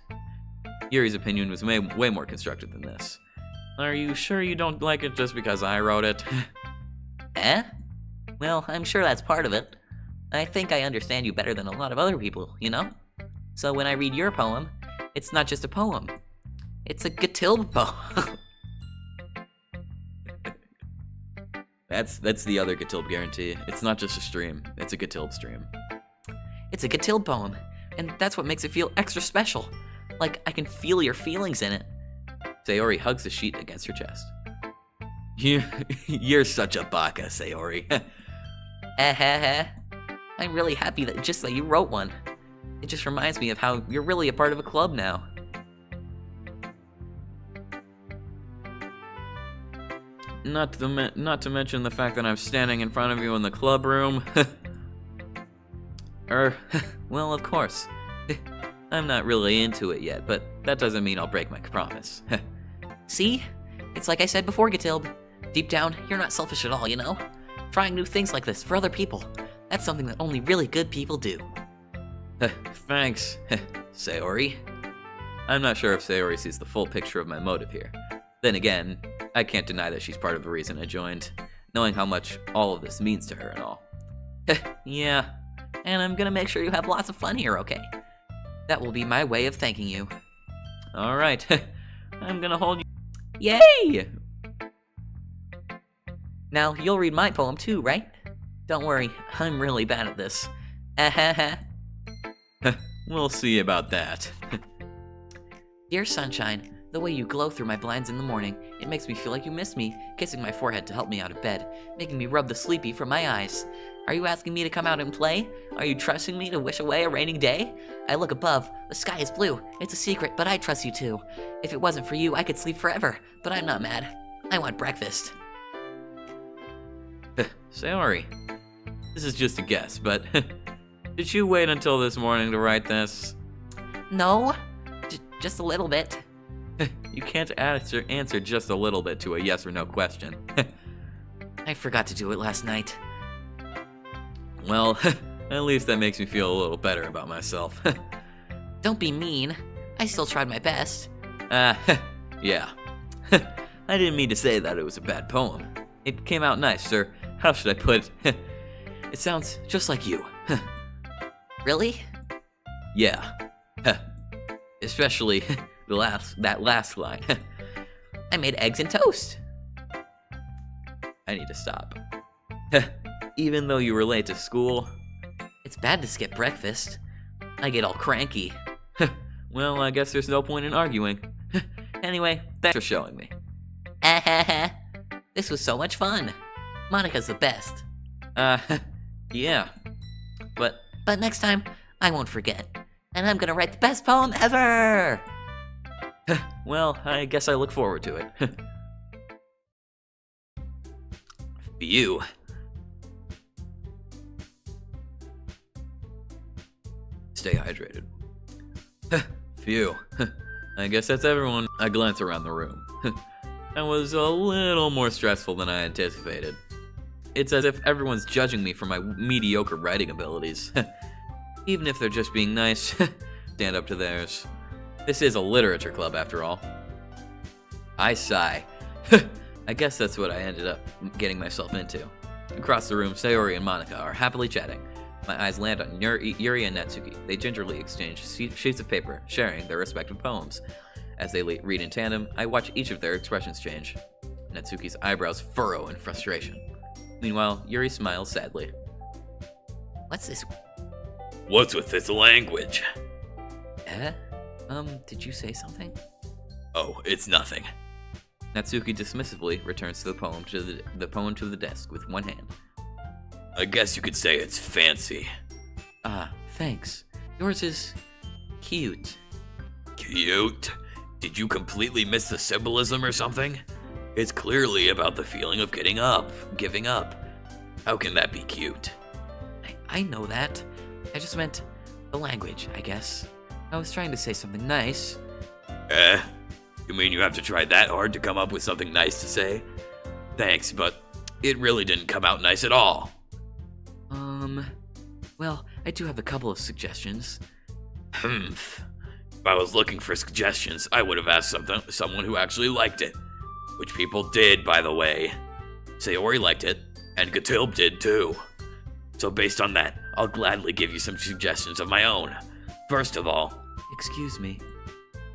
Yuri's opinion was way more constructive than this. Are you sure you don't like it just because I wrote it? Eh? Well, I'm sure that's part of it. I think I understand you better than a lot of other people, you know? So when I read your poem, it's not just a poem. It's a Gatilb poem. That's the other Gatilb guarantee. It's not just a stream, it's a Gatilb stream. It's a Gatilb poem, and that's what makes it feel extra special. Like I can feel your feelings in it. Sayori hugs the sheet against her chest. You're such a baka, Sayori. I'm really happy that you wrote one. It just reminds me of how you're really a part of a club now. Not to mention the fact that I'm standing in front of you in the club room. Well, of course. I'm not really into it yet, but that doesn't mean I'll break my promise. See? It's like I said before, Gatilb. Deep down, you're not selfish at all, you know? Trying new things like this for other people. That's something that only really good people do. Thanks, Sayori. I'm not sure if Sayori sees the full picture of my motive here. Then again, I can't deny that she's part of the reason I joined, knowing how much all of this means to her and all. Yeah, and I'm gonna make sure you have lots of fun here, okay? That will be my way of thanking you. Alright, I'm gonna hold you. Yay! Now, you'll read my poem too, right? Don't worry, I'm really bad at this. We'll see about that. Dear sunshine, the way you glow through my blinds in the morning, it makes me feel like you miss me, kissing my forehead to help me out of bed, making me rub the sleepy from my eyes. Are you asking me to come out and play? Are you trusting me to wish away a rainy day? I look above, the sky is blue. It's a secret, but I trust you too. If it wasn't for you, I could sleep forever, but I'm not mad. I want breakfast. Sayori, this is just a guess, but did you wait until this morning to write this? No, just a little bit. You can't answer just a little bit to a yes or no question. I forgot to do it last night. Well, at least that makes me feel a little better about myself. Don't be mean. I still tried my best. Yeah. I didn't mean to say that it was a bad poem. It came out nice, sir. How should I put it? It sounds just like you. Really? Yeah. Especially that last line. I made eggs and toast. I need to stop. Even though you were late to school, It's bad to skip breakfast. I get all cranky. well, I guess there's no point in arguing. Anyway, thanks for showing me. This was so much fun. Monica's the best. Yeah. But next time, I won't forget. And I'm gonna write the best poem ever! Well, I guess I look forward to it. You. Stay hydrated. Phew. I guess that's everyone. I glance around the room. That was a little more stressful than I anticipated. It's as if everyone's judging me for my mediocre writing abilities. Even if they're just being nice, stand up to theirs. This is a literature club after all. I sigh. I guess that's what I ended up getting myself into. Across the room, Sayori and Monica are happily chatting. My eyes land on Yuri and Natsuki. They gingerly exchange sheets of paper, sharing their respective poems. As they read in tandem, I watch each of their expressions change. Natsuki's eyebrows furrow in frustration. Meanwhile, Yuri smiles sadly. What's this? What's with this language? Did you say something? Oh, it's nothing. Natsuki dismissively returns the poem to the desk with one hand. I guess you could say it's fancy. Thanks. Yours is cute. Cute? Did you completely miss the symbolism or something? It's clearly about the feeling of giving up. How can that be cute? I know that. I just meant the language, I guess. I was trying to say something nice. You mean you have to try that hard to come up with something nice to say? Thanks, but it really didn't come out nice at all. Well, I do have a couple of suggestions. If I was looking for suggestions, I would have asked someone who actually liked it. Which people did, by the way. Sayori liked it, and Gatilb did too. So based on that, I'll gladly give you some suggestions of my own. First of all... Excuse me.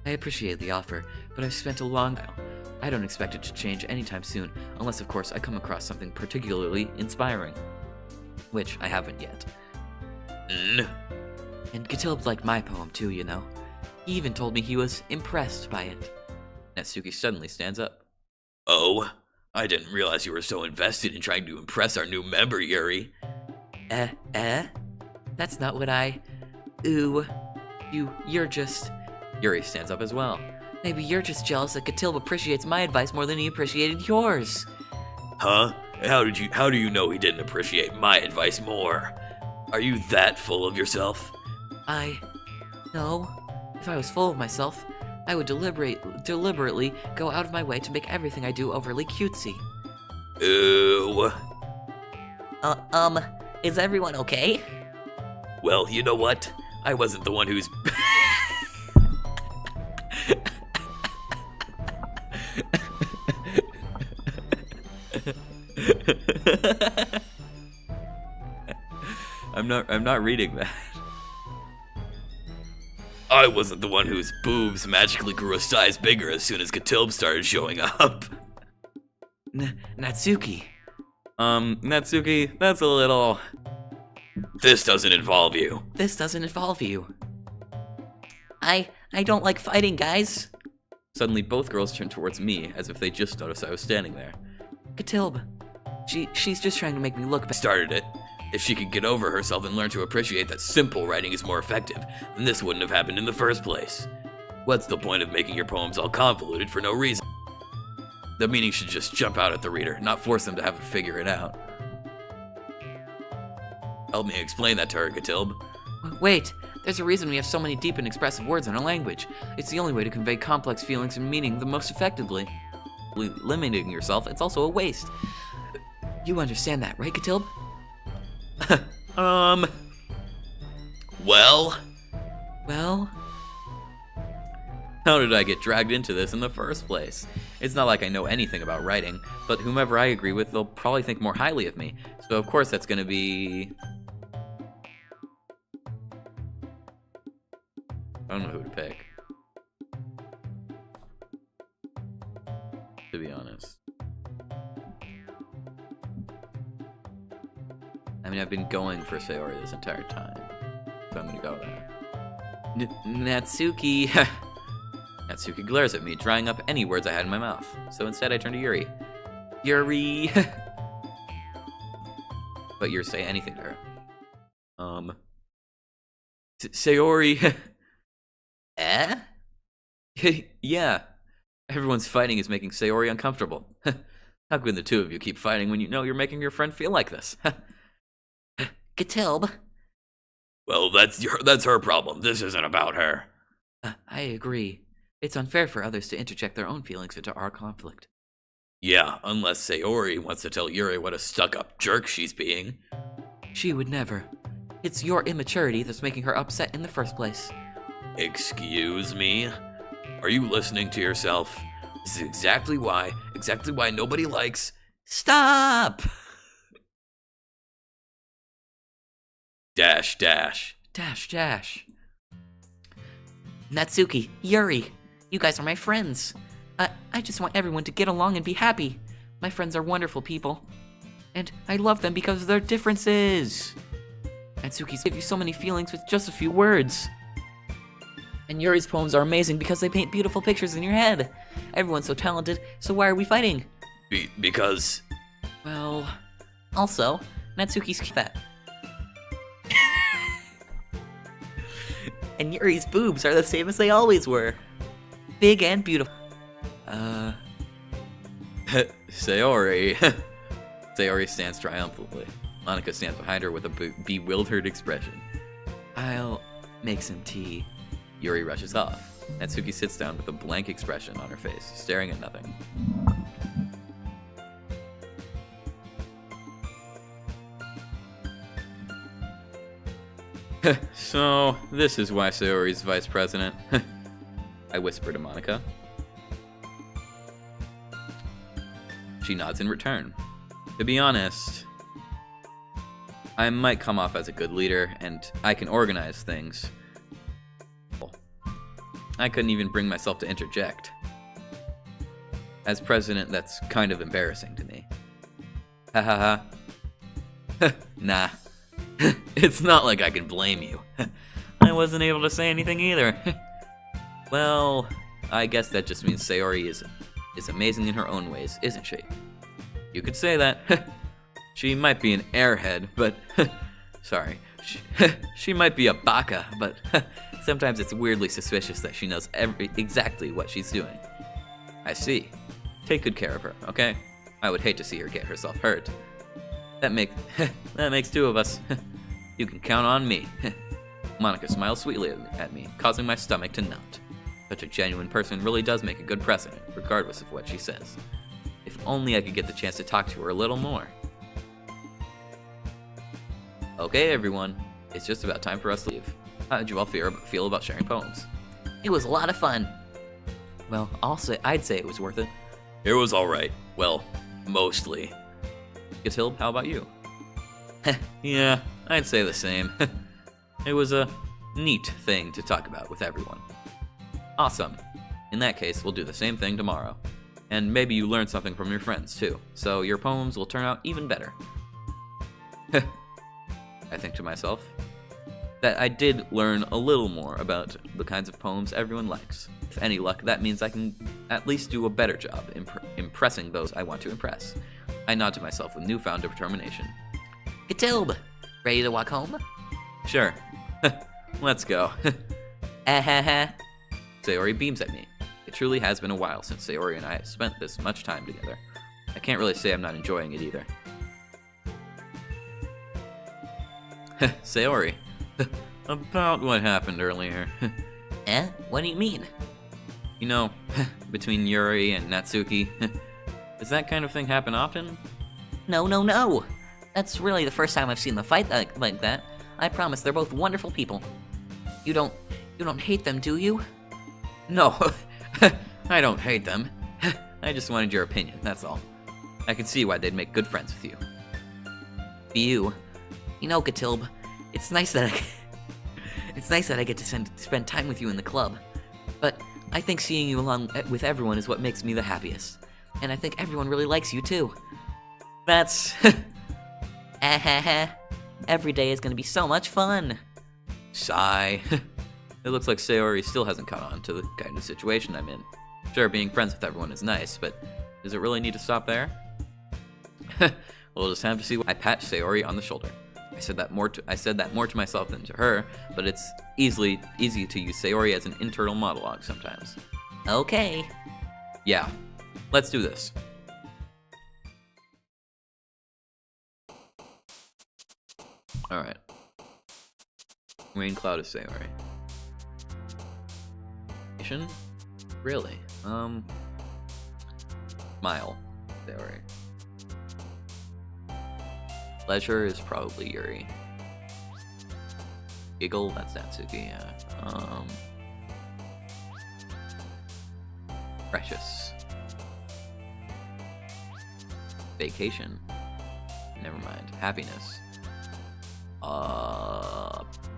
I appreciate the offer, but I've spent a long while. I don't expect it to change anytime soon, unless of course I come across something particularly inspiring. Which I haven't yet. And Gatilb liked my poem too, you know. He even told me he was impressed by it. Natsuki suddenly stands up. Oh? I didn't realize you were so invested in trying to impress our new member, Yuri. That's not what I... You're just... Yuri stands up as well. Maybe you're just jealous that Gatilb appreciates my advice more than he appreciated yours. Huh? How do you know he didn't appreciate my advice more? Are you that full of yourself? No. If I was full of myself, I would deliberately go out of my way to make everything I do overly cutesy. Ooh. Is everyone okay? Well, you know what? I wasn't the one who's... I'm not reading that. I wasn't the one whose boobs magically grew a size bigger as soon as Gatilb started showing up. Natsuki. Natsuki, that's a little... This doesn't involve you. This doesn't involve you. I don't like fighting, guys. Suddenly, both girls turn towards me as if they just noticed I was standing there. Gatilb. She's just trying to make me look bad. Started it. If she could get over herself and learn to appreciate that simple writing is more effective, then this wouldn't have happened in the first place. What's the point of making your poems all convoluted for no reason? The meaning should just jump out at the reader, not force them to have to figure it out. Help me explain that to her, Gatilb. Wait, there's a reason we have so many deep and expressive words in our language. It's the only way to convey complex feelings and meaning the most effectively. Limiting yourself, it's also a waste. You understand that, right, Katilb? Well? Well, How did I get dragged into this in the first place? It's not like I know anything about writing, but whomever I agree with, they'll probably think more highly of me. So of course that's gonna be... I don't know who to pick, to be honest. I mean, I've been going for Sayori this entire time, so I'm gonna go there. Natsuki... Natsuki glares at me, drying up any words I had in my mouth. So instead I turn to Yuri. Yuri! But Yuri say anything to her. Sayori... Eh? Yeah. Everyone's fighting is making Sayori uncomfortable. How can the two of you keep fighting when you know you're making your friend feel like this? Katilb. Well, that's her problem. This isn't about her. I agree. It's unfair for others to interject their own feelings into our conflict. Yeah, unless Sayori wants to tell Yuri what a stuck-up jerk she's being. She would never. It's your immaturity that's making her upset in the first place. Excuse me? Are you listening to yourself? This is exactly why nobody likes... Stop! Dash, dash. Dash, dash. Natsuki, Yuri, you guys are my friends. I just want everyone to get along and be happy. My friends are wonderful people. And I love them because of their differences. Natsuki's give you so many feelings with just a few words. And Yuri's poems are amazing because they paint beautiful pictures in your head. Everyone's so talented, so why are we fighting? Because... Well... Also, Natsuki's fat. And Yuri's boobs are the same as they always were. Big and beautiful. Sayori. Sayori stands triumphantly. Monika stands behind her with a bewildered expression. I'll make some tea. Yuri rushes off. Natsuki sits down with a blank expression on her face, staring at nothing. So, this is why Sayori's vice president. I whisper to Monika. She nods in return. To be honest, I might come off as a good leader, and I can organize things. I couldn't even bring myself to interject. As president, that's kind of embarrassing to me. Ha ha ha. Nah. It's not like I can blame you. I wasn't able to say anything either. Well, I guess that just means Sayori is amazing in her own ways, isn't she? You could say that. She might be an airhead, but... Sorry. She might be a baka, but sometimes it's weirdly suspicious that she knows exactly what she's doing. I see. Take good care of her, okay? I would hate to see her get herself hurt. That makes two of us. You can count on me. Monika smiles sweetly at me, causing my stomach to knot. Such a genuine person really does make a good president, regardless of what she says. If only I could get the chance to talk to her a little more. Okay, everyone. It's just about time for us to leave. How did you all feel about sharing poems? It was a lot of fun. Well, I'd say it was worth it. It was alright. Well, mostly. Katilb, how about you? Yeah, I'd say the same. It was a neat thing to talk about with everyone. Awesome. In that case, we'll do the same thing tomorrow. And maybe you learn something from your friends, too, so your poems will turn out even better. I think to myself that I did learn a little more about the kinds of poems everyone likes. With any luck, that means I can at least do a better job impressing those I want to impress. I nod to myself with newfound determination. Katilb, ready to walk home? Sure. Let's go. Sayori beams at me. It truly has been a while since Sayori and I have spent this much time together. I can't really say I'm not enjoying it either. Sayori, about what happened earlier. What do you mean? You know, between Yuri and Natsuki, does that kind of thing happen often? No, no, no! That's really the first time I've seen them fight like that. I promise, they're both wonderful people. You don't hate them, do you? No, I don't hate them. I just wanted your opinion, that's all. I can see why they'd make good friends with you. You know, Gatilb, it's nice that I get to spend time with you in the club. But I think seeing you along with everyone is what makes me the happiest. And I think everyone really likes you too. That's every day is gonna be so much fun. Sigh. It looks like Sayori still hasn't caught on to the kind of situation I'm in. Sure, being friends with everyone is nice, but does it really need to stop there? We'll just have to see. I pat Sayori on the shoulder. I said that more to myself than to her, but it's easy to use Sayori as an internal monologue sometimes. Okay. Yeah, let's do this. Alright. Rain Cloud is Sayori. Nation? Really? Smile. Sayori. Pleasure is probably Yuri. Giggle, that's Natsuki, yeah. Precious. Vacation. Never mind. Happiness.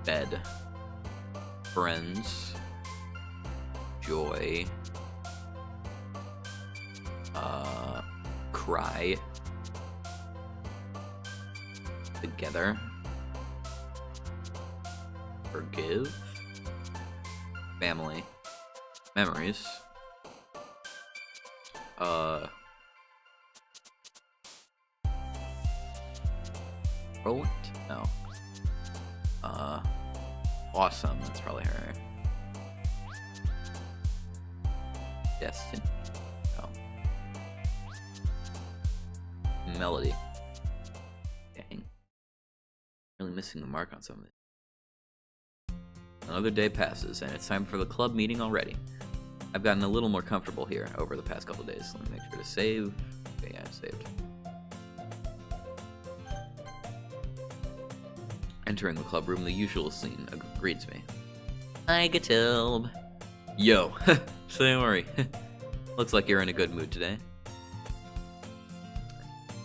Bed. Friends. Joy. Cry. Together. Forgive. Family. Memories. Roland? No. Awesome, that's probably her. Destiny. No. Melody. Dang. Really missing the mark on some of it. Another day passes, and it's time for the club meeting already. I've gotten a little more comfortable here over the past couple days. Let me make sure to save. Okay, yeah, I saved. Entering the club room, the usual scene greets me. Hi, Gatilb. Yo, Sayori. Looks like you're in a good mood today.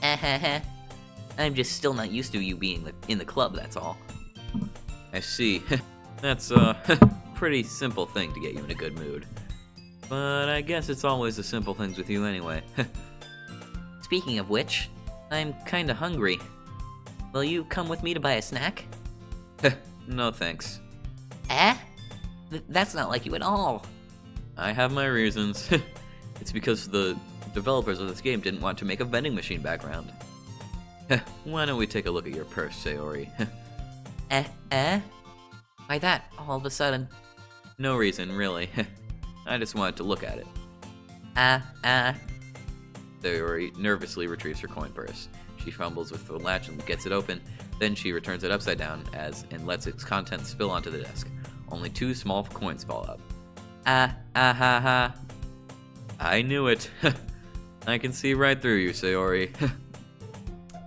I'm just still not used to you being in the club, that's all. I see. That's a pretty simple thing to get you in a good mood. But I guess it's always the simple things with you anyway. Speaking of which, I'm kinda hungry. Will you come with me to buy a snack? No thanks. That's not like you at all. I have my reasons. It's because the developers of this game didn't want to make a vending machine background. Why don't we take a look at your purse, Sayori? Why that, all of a sudden? No reason, really. I just wanted to look at it. Sayori nervously retrieves her coin purse. She fumbles with the latch and gets it open. Then she returns it upside down and lets its contents spill onto the desk. Only 2 small coins fall out. I knew it. I can see right through you, Sayori.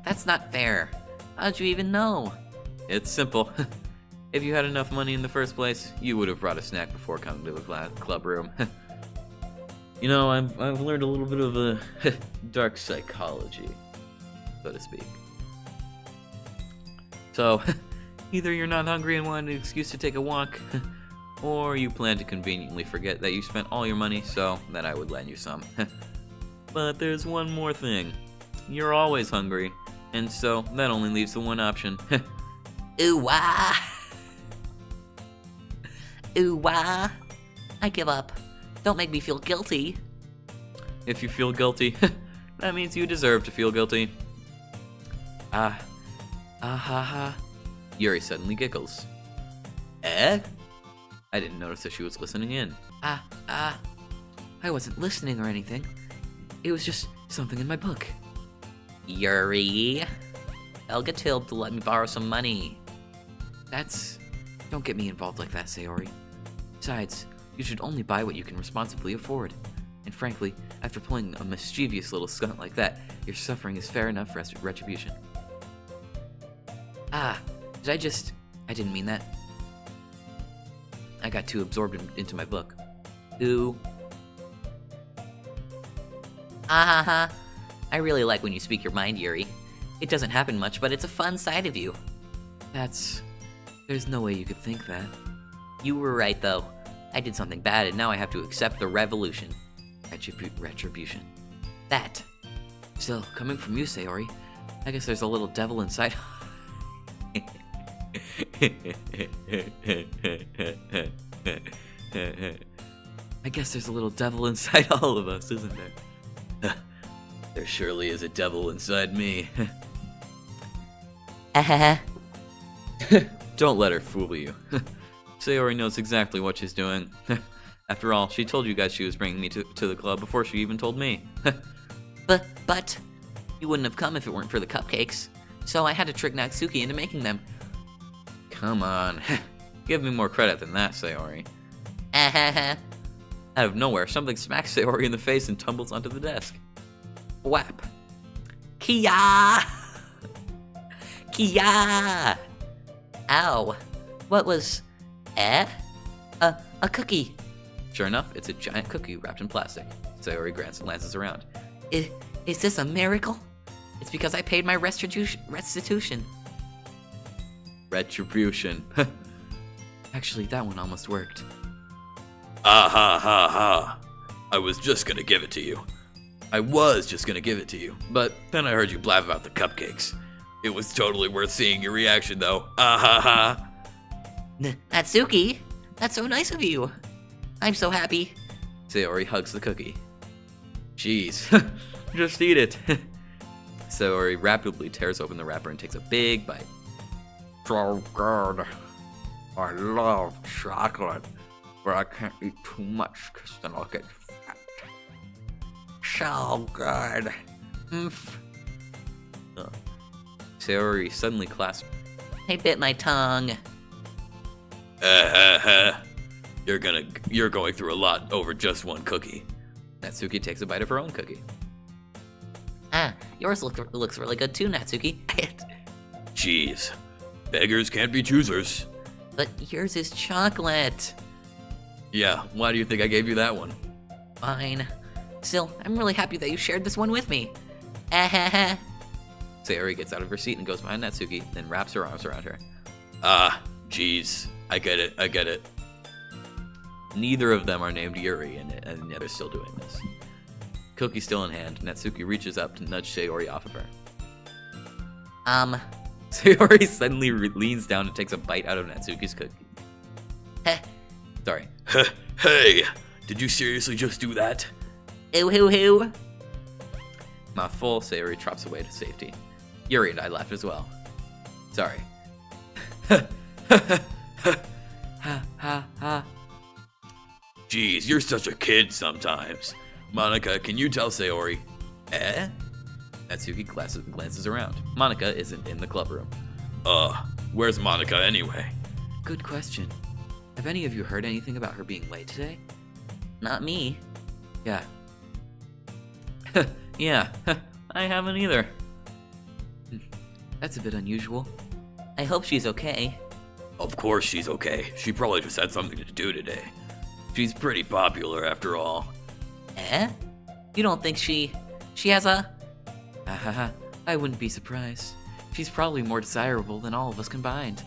That's not fair. How'd you even know? It's simple. If you had enough money in the first place, you would have brought a snack before coming to the club room. You know, I've learned a little bit of a dark psychology, so to speak. So, either you're not hungry and want an excuse to take a walk, or you plan to conveniently forget that you spent all your money so that I would lend you some. But there's one more thing. You're always hungry, and so that only leaves the one option. Ooh-wah! Ooh-wah! I give up. Don't make me feel guilty. If you feel guilty, that means you deserve to feel guilty. Yuri suddenly giggles. I didn't notice that she was listening in. I wasn't listening or anything. It was just something in my book. Yuri, I'll get Tilb to let me borrow some money. Don't get me involved like that, Sayori. Besides, you should only buy what you can responsibly afford. And frankly, after pulling a mischievous little stunt like that, your suffering is fair enough for retribution. Ah, I didn't mean that. I got too absorbed into my book. Ooh. Ah ha ha. I really like when you speak your mind, Yuri. It doesn't happen much, but it's a fun side of you. There's no way you could think that. You were right, though. I did something bad, and now I have to accept the revolution. Retribution. That. Still, coming from you, Sayori, I guess there's a little devil inside. I guess there's a little devil inside all of us, isn't there? There surely is a devil inside me. Don't let her fool you. Sayori knows exactly what she's doing. After all, she told you guys she was bringing me to the club before she even told me. But you wouldn't have come if it weren't for the cupcakes. So I had to trick Natsuki into making them. Come on. Give me more credit than that, Sayori. Out of nowhere, something smacks Sayori in the face and tumbles onto the desk. Whap. Kia! Kia! Ow. What was... A cookie. Sure enough, it's a giant cookie wrapped in plastic. Sayori glances around. Is this a miracle? It's because I paid my restitution. Retribution. Actually, that one almost worked. Ah ha ha ha. I was just gonna give it to you. But then I heard you blab about the cupcakes. It was totally worth seeing your reaction, though. Ah ha ha. Natsuki, that's so nice of you. I'm so happy. Sayori hugs the cookie. Jeez, just eat it. Sayori rapidly tears open the wrapper and takes a big bite. So good. I love chocolate, but I can't eat too much because then I'll get fat. So good. Sayori suddenly clasps. I bit my tongue. You're going through a lot over just one cookie. Natsuki takes a bite of her own cookie. Yours looks really good too, Natsuki. Jeez, beggars can't be choosers. But yours is chocolate. Yeah, why do you think I gave you that one? Fine. Still, I'm really happy that you shared this one with me. Sayori gets out of her seat and goes behind Natsuki, then wraps her arms around her. Jeez. I get it. Neither of them are named Yuri, and yet they're still doing this. Cookie still in hand, Natsuki reaches up to nudge Sayori off of her. Sayori suddenly leans down and takes a bite out of Natsuki's cookie. Sorry. Hey, did you seriously just do that? Ooh. Mouthful, Sayori trots away to safety. Yuri and I laughed as well. Sorry. Ha. Jeez, you're such a kid sometimes. Monica, can you tell Sayori? Natsuki glances around. Monica isn't in the club room. Where's Monica anyway? Good question. Have any of you heard anything about her being late today? Not me. Yeah. Yeah, I haven't either. That's a bit unusual. I hope she's okay. Of course she's okay. She probably just had something to do today. She's pretty popular after all. You don't think she has a... I wouldn't be surprised. She's probably more desirable than all of us combined.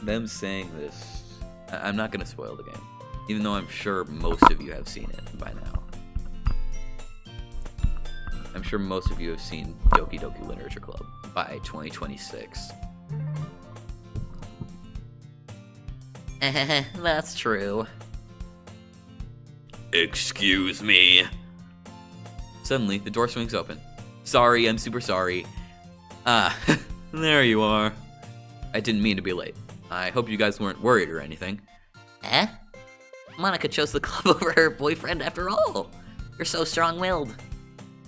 Them saying this, I'm not gonna spoil the game, even though I'm sure most of you have seen it by now. I'm sure most of you have seen Doki Doki Literature Club by 2026. That's true. Excuse me. Suddenly, the door swings open. Sorry, I'm super sorry. There you are. I didn't mean to be late. I hope you guys weren't worried or anything. Monica chose the club over her boyfriend after all. You're so strong-willed.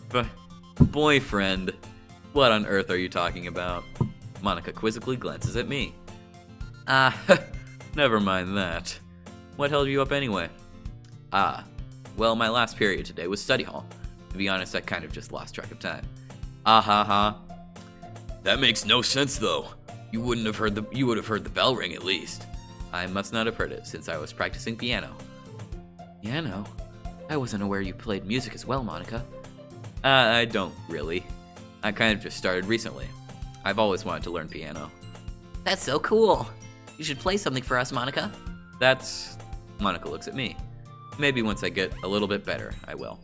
But boyfriend? What on earth are you talking about? Monica quizzically glances at me. Never mind that. What held you up anyway? Ah, well, my last period today was study hall. To be honest, I kind of just lost track of time. Ah ha ha. That makes no sense though. You would have heard the bell ring at least. I must not have heard it since I was practicing piano. Piano? I wasn't aware you played music as well, Monica. I don't really. I kind of just started recently. I've always wanted to learn piano. That's so cool. You should play something for us, Monica. Monica looks at me. Maybe once I get a little bit better, I will.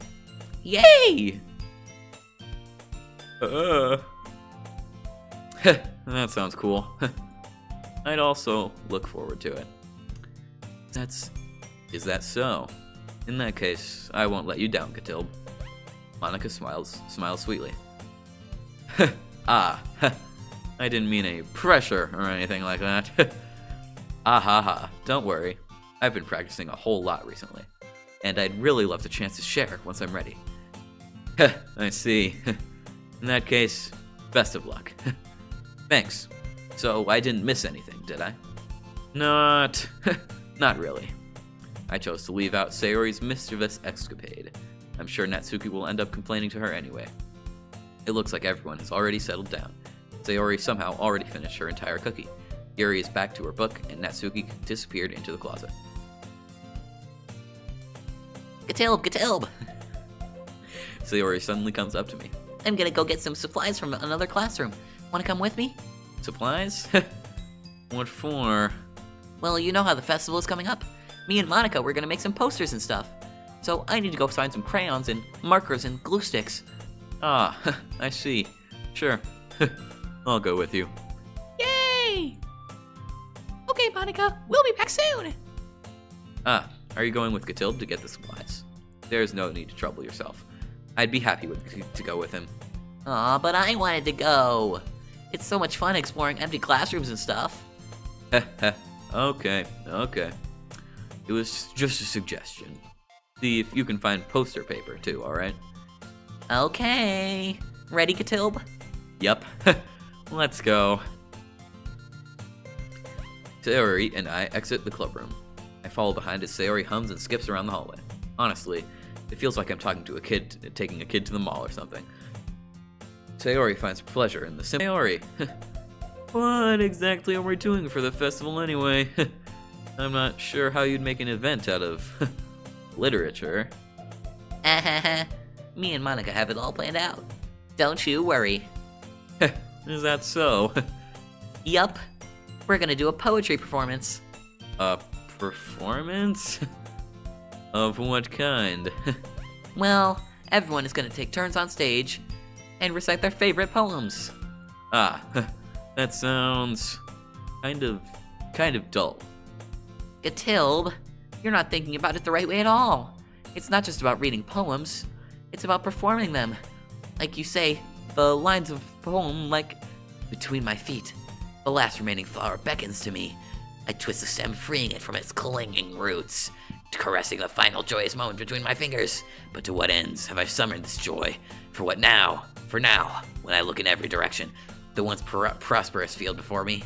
Yay! That sounds cool. I'd also look forward to it. Is that so? In that case, I won't let you down, Catilb. Monica smiles sweetly. Ah, I didn't mean any pressure or anything like that. Ah ha ha, don't worry. I've been practicing a whole lot recently, and I'd really love the chance to share once I'm ready. I see. In that case, best of luck. Thanks. So I didn't miss anything, did I? Not really. I chose to leave out Sayori's mischievous escapade. I'm sure Natsuki will end up complaining to her anyway. It looks like everyone has already settled down. Sayori somehow already finished her entire cookie. Yuri is back to her book, and Natsuki disappeared into the closet. Gatilb! Sayori suddenly comes up to me. I'm gonna go get some supplies from another classroom. Wanna come with me? Supplies? What for? Well, you know how the festival is coming up. Me and Monica, we're gonna make some posters and stuff. So I need to go find some crayons and markers and glue sticks. Ah, I see. Sure. I'll go with you. Yay! Okay, Monica, we'll be back soon. Ah, are you going with Catilb to get the supplies? There's no need to trouble yourself. I'd be happy to go with him. Aw, but I wanted to go. It's so much fun exploring empty classrooms and stuff. Okay. It was just a suggestion. See if you can find poster paper too, alright? Okay. Ready, Catilb? Yup. Let's go. Sayori and I exit the club room. I follow behind as Sayori hums and skips around the hallway. Honestly, it feels like I'm taking a kid to the mall or something. Sayori finds pleasure in the Sayori. What exactly are we doing for the festival anyway? I'm not sure how you'd make an event out of literature. Me and Monica have it all planned out. Don't you worry. Is that so? Yup. We're gonna do a poetry performance. A performance? Of what kind? Well, everyone is gonna take turns on stage and recite their favorite poems. Ah, that sounds kind of dull. Gatilb, you're not thinking about it the right way at all. It's not just about reading poems, it's about performing them. Like you say, the lines of a poem like, between my feet, the last remaining flower beckons to me. I twist the stem, freeing it from its clinging roots, caressing the final joyous moment between my fingers. But to what ends have I summoned this joy? For what now? For now, when I look in every direction, the once prosperous field before me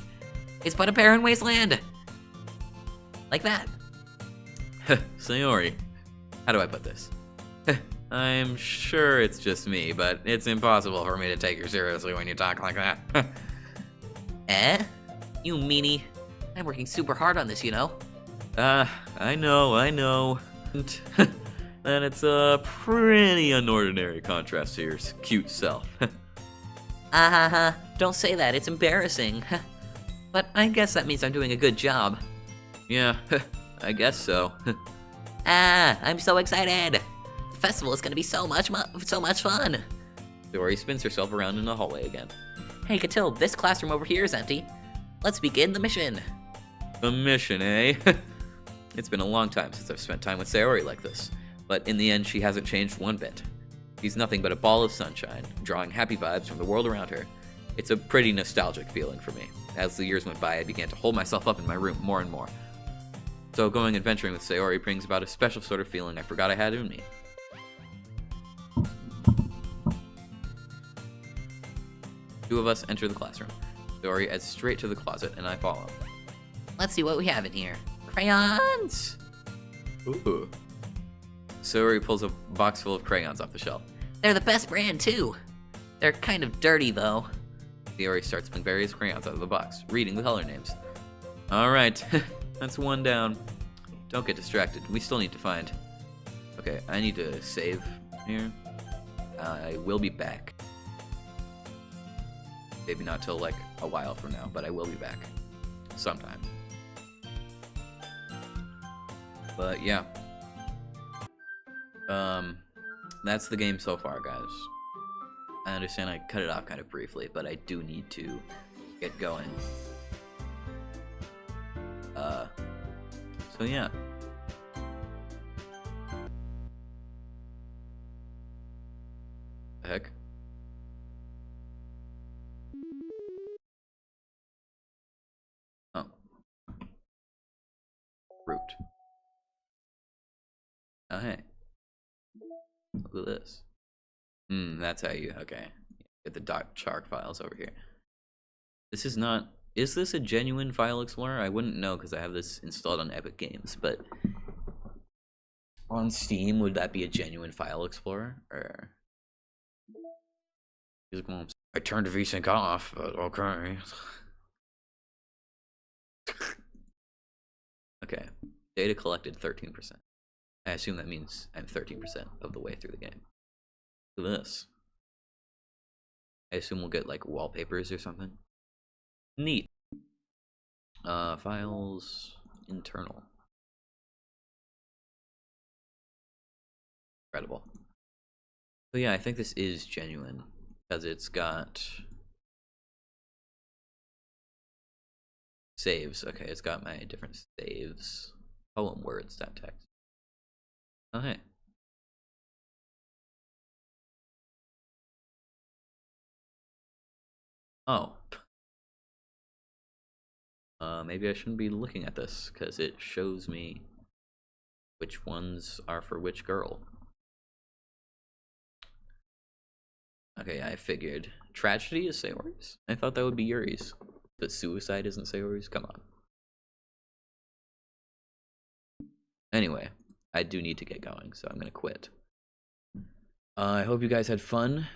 is but a barren wasteland. Like that. Sayori, how do I put this? I'm sure it's just me, but it's impossible for me to take you seriously when you talk like that. You meanie. I'm working super hard on this, you know? I know. And it's a pretty unordinary contrast to your cute self. Don't say that, it's embarrassing. But I guess that means I'm doing a good job. Yeah, I guess so. I'm so excited. The festival is gonna be so much fun. Dory spins herself around in the hallway again. Hey, Catilb, this classroom over here is empty. Let's begin the mission. The mission, eh? It's been a long time since I've spent time with Sayori like this, but in the end, she hasn't changed one bit. She's nothing but a ball of sunshine, drawing happy vibes from the world around her. It's a pretty nostalgic feeling for me. As the years went by, I began to hold myself up in my room more and more. So going adventuring with Sayori brings about a special sort of feeling I forgot I had in me. Two of us enter the classroom. Sayori heads straight to the closet, and I follow. Let's see what we have in here. Crayons! Ooh. Sayori pulls a box full of crayons off the shelf. They're the best brand, too. They're kind of dirty, though. Sayori starts pulling various crayons out of the box, reading the color names. Alright, that's one down. Don't get distracted. We still need to find... Okay, I need to save here. I will be back. Maybe not till like a while from now, but I will be back. Sometime. But yeah. That's the game so far, guys. I understand I cut it off kind of briefly, but I do need to get going. So yeah. The heck? Oh. Root. Oh, hey. Look at this. That's how you, okay. Get the .shark files over here. This is not, is this a genuine file explorer? I wouldn't know because I have this installed on Epic Games, but on Steam, would that be a genuine file explorer? Or... I turned VSync off, but okay. Okay. Data collected 13%. I assume that means I'm 13% of the way through the game. Look at this. I assume we'll get like wallpapers or something. Neat. Files, internal. Incredible. So yeah, I think this is genuine because it's got saves. Okay, it's got my different saves. Poem words, that text. Oh, hey. Oh. Maybe I shouldn't be looking at this, because it shows me which ones are for which girl. Okay, I figured. Tragedy is Sayori's? I thought that would be Yuri's. But suicide isn't Sayori's? Come on. Anyway, I do need to get going, so I'm gonna quit. I hope you guys had fun.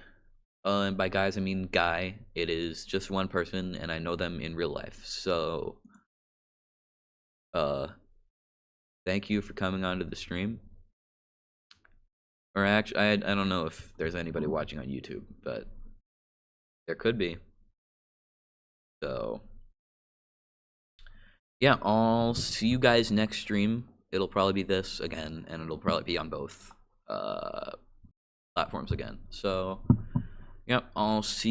And by guys, I mean Guy. It is just one person, and I know them in real life. So, thank you for coming onto the stream. Or actually, I don't know if there's anybody watching on YouTube, but there could be. So, yeah, I'll see you guys next stream. It'll probably be this again, and it'll probably be on both platforms again. So, yep, I'll see